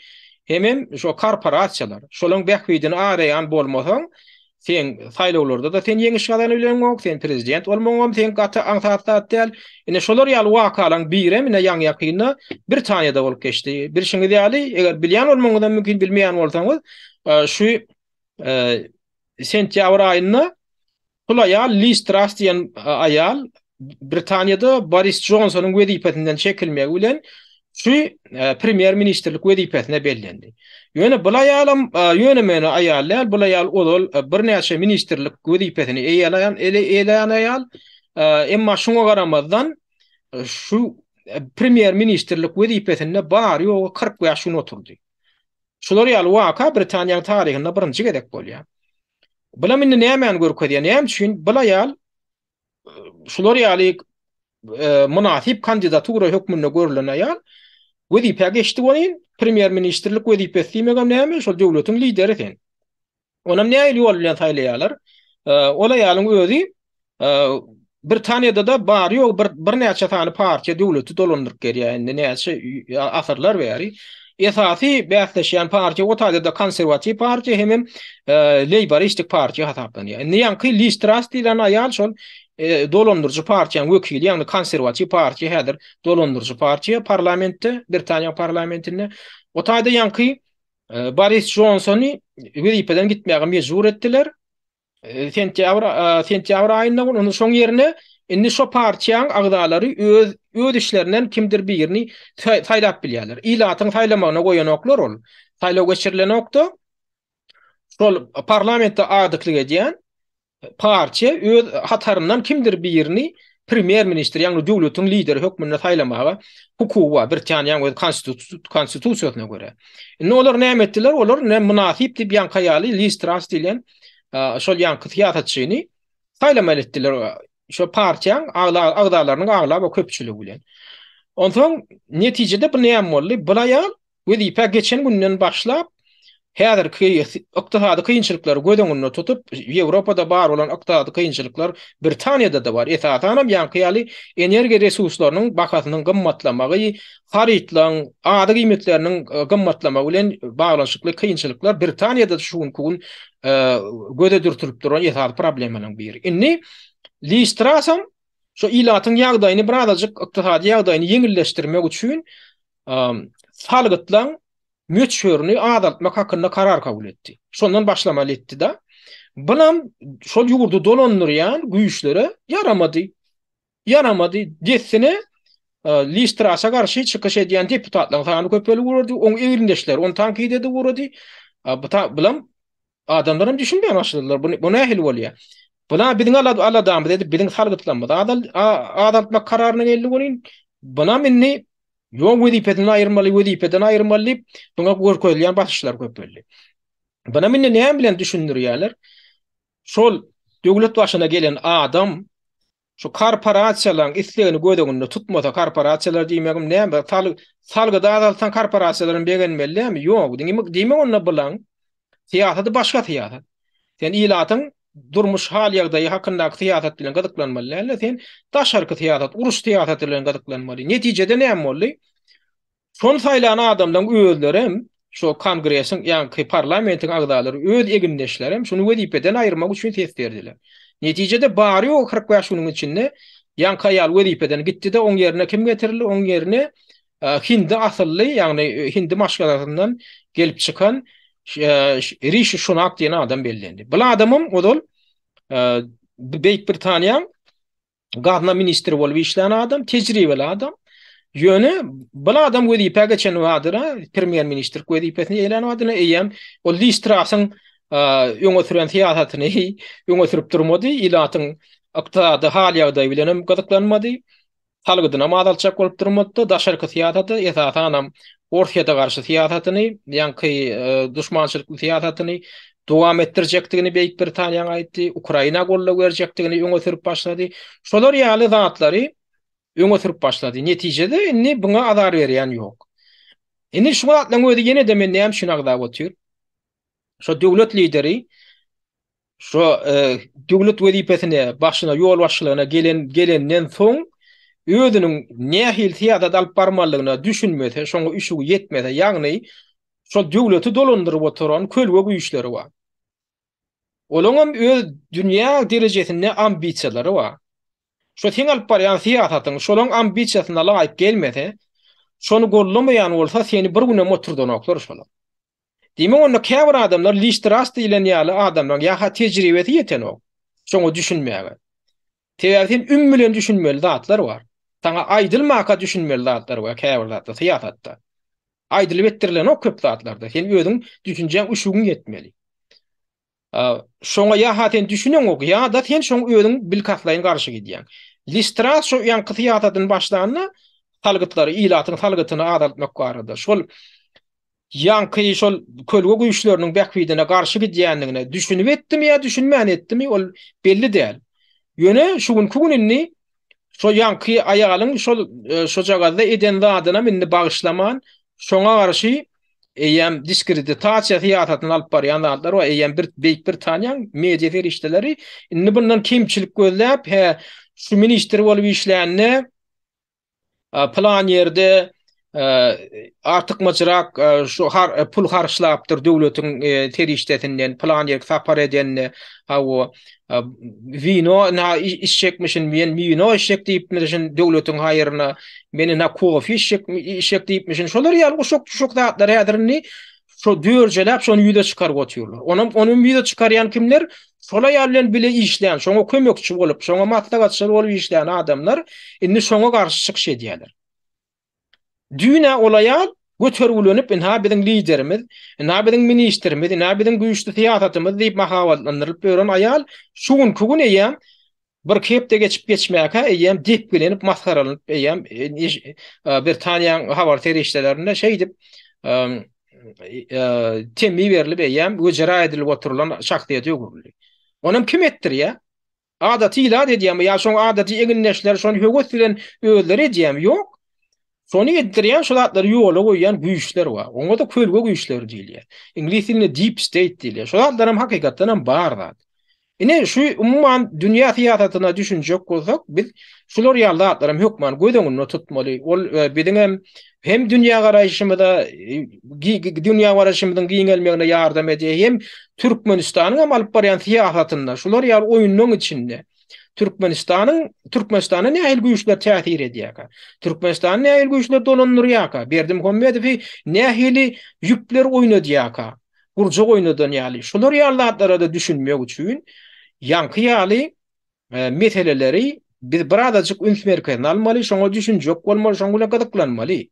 hemem şo korporasiýalar. Şolaryň bähbidini arayan bolmasaň, sen saýlawlarda da sen ýeňiş galan bilenok, sen prezident bolmaňam, sen gaty aňsatlat däl. Ine şolar ýaly wakalaň biri mine ýaňy ýakyna bir taňyda bolup geçdi. Bir şeňi ýaly, eger bilýän bolmaňyzdan mümkin bilmeýän bolsaňyz, şu sentýabr aýyna Ýaly Liz Truss diýen aýal Britaniýada Boris Johnsonyň wezipetinden çekilmegi bilen şu premier ministerlik wezipetine bellendi. Ýöne bu aýalam ýönemeni aýallar, bu aýal odol bir näçe ministerlik wezipetini eýleýän aýal, emma şoňa garamazdan şu premier ministerlik wezipetine bar ýok 40 ýaşyny oturdy. Şolar ýaly waka Britaniýa tarihinde birinji gedek bolýar. Bular menne näme görkezýär? Näme üçin bu aýal şolar ýaly munasip kandidatura hökmünde görülen aýal wezipe geçdi bolýan, premier ministerlik wezipesi megam näme? Şol döwletiň lideri eken. Onam näme ýol bilen saýlaýarlar? Ol aýalyň özi Ee, Britanya'da da bari yok bir neçe tane partiya döwleti dolandyryp gerýär. Indi näçe asyrlar bäri. Esasy bäsleşýän partiya o taýda da konserwativ partiya hem Laboristik partiya hasaplanýar. Indi ýanky Liz Truss diýilen aýal şol dolandyrjy partiýanyň wekili, ýagny konserwativ partiya häzir dolandyrjy partiya parlamentde, Britaniýa parlamentinde. O taýda ýanky Boris Johnsony wezipeden gitmäge mejbur etdiler. Sentyabr aýynda onun şoň ýerine indi şo partiýaň agdalary öz işlerinden kimdir birini taýlap bilýärler. Ilatyň taýlamagyna goýanoklar ol. Taýlaw geçirilen nokta şol parlamentde adyklyk edýän partiýa öz hataryndan kimdir birini premier minister ýagny döwletiň lideri hökmüne taýlamaga hukugy bar. Britaniýanyň öz konstitusiýasyna görä. Indi olar näme etdiler? Olar ne münasip diýip ýankaýaly Liz Truss diýilen şol ýanky tiýatrçyny taýlama etdiler. Şo partiýaň agdalarynyň aglap we köpçüligi bilen. Ondan netijede bu näme boldy? Bu aýal wezipe geçen günden başlap häzirki ykdysady kynçylyklary gödüňünde tutup Ýewropada bar bolan ykdysady kynçylyklar Britaniýada da bar. Esasanam ýanky energiýa resurslarynyň bahasynyň gymmatlamagy, haritlaryň ady gymmetleriniň gymmatlamagy bilen baglanşykly kynçylyklar Britaniýada da şu gün göde dürtürüp duran esas problemanyň biri. Indi Liz Truss şo ilatyň ýagdaýyny birazajyk ykdysady ýagdaýyny ýeňilleşdirmek üçin salgytlaň möçörünü adaltmak hakkında karar kabul etti. Şondan başlamaly etdi da. Bulam şol ýurdu dolandyrýan güýçlere yaramady. Yaramady desine Liz Truss'a garşy çykyş edýän deputatlaryň sany köpeli boldy. Oň egirindeşler, on tankid edip boldy. Bulam adamlarym düşünmän başladylar. Bu nähil bolýar? Buna biziň aladam dedi, biziň salgytlanmady. Adaltmak kararyny geldi bolýan. Buna minni ýok wezipeden aýyrmaly, buňa görkezýän başyşlar köpeldi. Bana minni näme bilen düşündirýärler? Şol döwlet başyna gelen adam şu korporasiýalaryň islegini gödüňünde tutmasa, korporasiýalar diýmegim näme? Salgyda adaltan korporasiýalaryň begenmelimi? Ýok, diýmek onda bilen siýasat başga siýasat. Sen ilatyň durmuş hal ýagdaýy hakyndaky siýasat bilen gadyklanmaly. Sen daşarky siýasat, uruş siýasaty bilen gadyklanmaly. Netijede näme boldy? Şon saýlan adamdan özlerem şo kongresiň ýa-ni parlamentiň agdalary öz egindeşlerim şunu wezipeden aýyrmak üçin ses berdiler. Netijede bary o 40 ýaşynyň içinde ýankaýal wezipeden gitdi-de oň ýerine kim getirildi? Oň ýerine Hindi asylly ýagny Hindi maşgalaryndan gelip çykan Rishi Sunak diýen adam bellendi. Bu adamym odol Beýik Britaniýa gadna ministri bolup işleyen adam, tecrübeli adam. Ýöne bu adam wezipe geçen wadyra premier minister wezipesini eýlen wadyna eýem o Liz Truss'yň öňe süren siýasatyny öňe sürüp durmady, ilatyň ykdysady hal ýagdaýy bilen gadyklanmady. Salgydyna madalçak bolup durmady, daşarky siýasaty esasanam Orsiýada garşy siýasatyny, ýanky düşmançylykly siýasatyny dowam etdirjekdigini Beýik Britaniýa aýtdy, Ukraina gollap berjekdigini öňe sürüp başlady. Şolar ýaly zatlary öňe sürüp başlady. Netijede indi buňa azar berýän ýok. Indi şu zatlaryň özi ýene de men näme şuna gada otýar? Şo döwlet lideri şo döwlet wezipesine başyna ýol başlygyna gelenden soň özüniň nähil siýasat alyp barmalygyna düşünmese, şoňa üşügi ýetmese, ýagny şol döwleti dolandyryp oturan kölge güýçleri bar. Olaňam öz dünýä derejesinde ambisiýalary bar. Şo sen alyp barýan siýasatyň şolaň ambisiýasyna laýyk gelmese, şonu gollamaýan bolsa seni bir güne moturdan oklar şolar. Diýmek onda käbir adamlar Liz Truss diýilen ýaly adamlaryň ýa-ha tejribesi ýeten ok. Şoňa düşünmäge. Teýärden bilen düşünmeli zatlar bar. Taňa aýdylmaka düşünmeli zatlar bar käbir zatda siýasatda. Aýdylyp ettirilen o köp zatlarda sen özüň düşünjäň uşugyň ýetmeli. Şoňa ýa-ha sen düşüneň ok, ýa da sen şoň özüň bilkaslaýyn garşy gidýän. Liz Truss şo ýanky siýasatyň başlanyny salgytlary, ilatyň salgytyny adaltmak barada. Şol ýanky şol kölge güýçleriniň bäkwidine garşy gidýändigine düşünip etdimi ýa düşünmän etdimi ol belli däl. Ýöne şu günni şo ýanky aýalyň şo jagada eden zadyna minni bagyşlaman, şoňa garşy eýem diskreditasiýa hyýatatyny alyp barýan zatlar we eýem bir Beýik Britaniýanyň media ferişdeleri indi bundan kemçilik gözläp şu ministr bolup işlänni plan ýerde artykmajyrak şu pul harçlapdyr döwletiň terişdetinden plan ýerge sapar edenni o vino na işçekmişin men vino işçek diýipmişin döwletiň haýyryna meni na kofi işçek diýipmişin şolar ýaly şok zatlar häzirini şo dörjeläp şonu ýüze çykaryp otyrlar. Onun ýüze çykarýan kimler? Şola ýaly bile işleýän, şoňa kömekçi bolup, şoňa maslahatçy bolup işleýän adamlar indi şoňa garşy çykyş edýärler. Düne olayan götürülünüp inha biziň liderimiz, inha biziň ministrimiz, inha biziň güýçli siýasatymyz diýip mahawatlandyryp beren aýal şuň kugun eýem bir kepde geçmäke eýem dip bilenip maskaralanyp eýem Britaniýanyň habar terişdelerinde şey dip temmi berilip eýem göjera edilip oturulan şahsiýet ýoklugy. Onam kim etdir ya? Adaty ila edýär ya şoň adaty eginleşler şoň höwetlen öýleri edýär ýok. Sonu etdirýän şu zatlar ýola goýýan güýçler bar. Oňa da kölge güýçler diýilýär. Ingliz dilinde deep state diýilýär. Şu zatlar hem hakykatdan hem bar zat. Ine şu umumyň dünýä siýasatyna düşünjek bolsak, biz şular ýaly zatlar hem hökman gödüňini tutmaly. Ol biziň hem dünýä garaýşymyzda dünýä garaýşymyzyň giňelmegine ýardam edýär, hem Türkmenistanyň hem alyp barýan siýasatynda şular ýaly oýunlaryň içinde. Türkmenistanyň nähil güýçler täsir edýär. Türkmenistanyň nähil güýçler dolanýar. Berdim Homedowy nähili ýüpler oýnadýar. Gurja oýnadan ýaly. Şular ýalylara da düşünmek üçin ýanky ýaly meseleleri biz birazajyk üns merkezine almaly, şoňa düşünjek bolmaly, şoňa gadaklanmaly.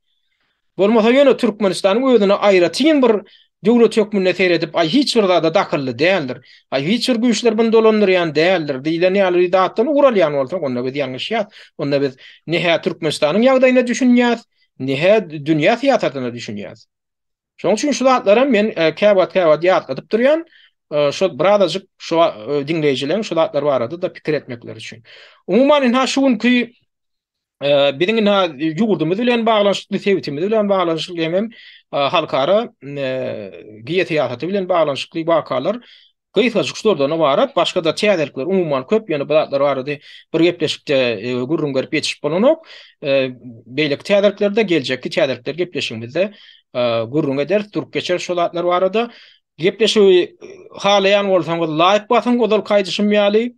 Bolmasa ýöne Türkmenistanyň özüne aýratyn bir döwlet hökmüne seyredip ay hiç bir da dakylly däldir. Ay hiç bir güýçler bunu dolandyrýan däldir. Diýilen ýaly datdan uralýan bolsa, onda biz ýalňyş ýat. Onda biz nähä Türkmenistanyň ýagdaýyna düşünýäs, nähä dünýä siýasatyna düşünýäs. Şoň üçin şu zatlara men käwat ýatladyp durýan, şo birazajyk şo dinleýijileň şu zatlar barada da pikir etmekleri üçin. Umuman ha şuňky biziň ýurdumyz bilen baglanşykly sebitimiz bilen baglanşykly hem halkara giýet ýasaty bilen baglanşykly wakalar gyýsajyk şurdan ibaret, başga da täzelikler umuman köp ýöne bilatlar barady. Bir gepleşikde gurrun görüp ýetişip bolanok, beýlik täzeliklerde geljekki täzelikler gepleşigimizde gurrun eder, turup geçer şolatlar barady. Gepleşiği halayan bolsaňyz like basyň, odal kaýdyşymýaly,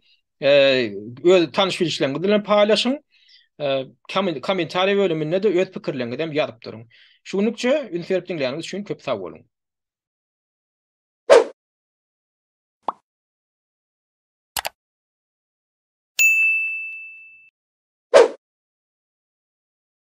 öz tanış bilgilerinizi bilen paýlaşyň. Komentariýa bölüminde de öz pikirlerinizi ýazyp duruň. Şuňlukça ünsürip dinleýäniňiz üçin köp sag bolun.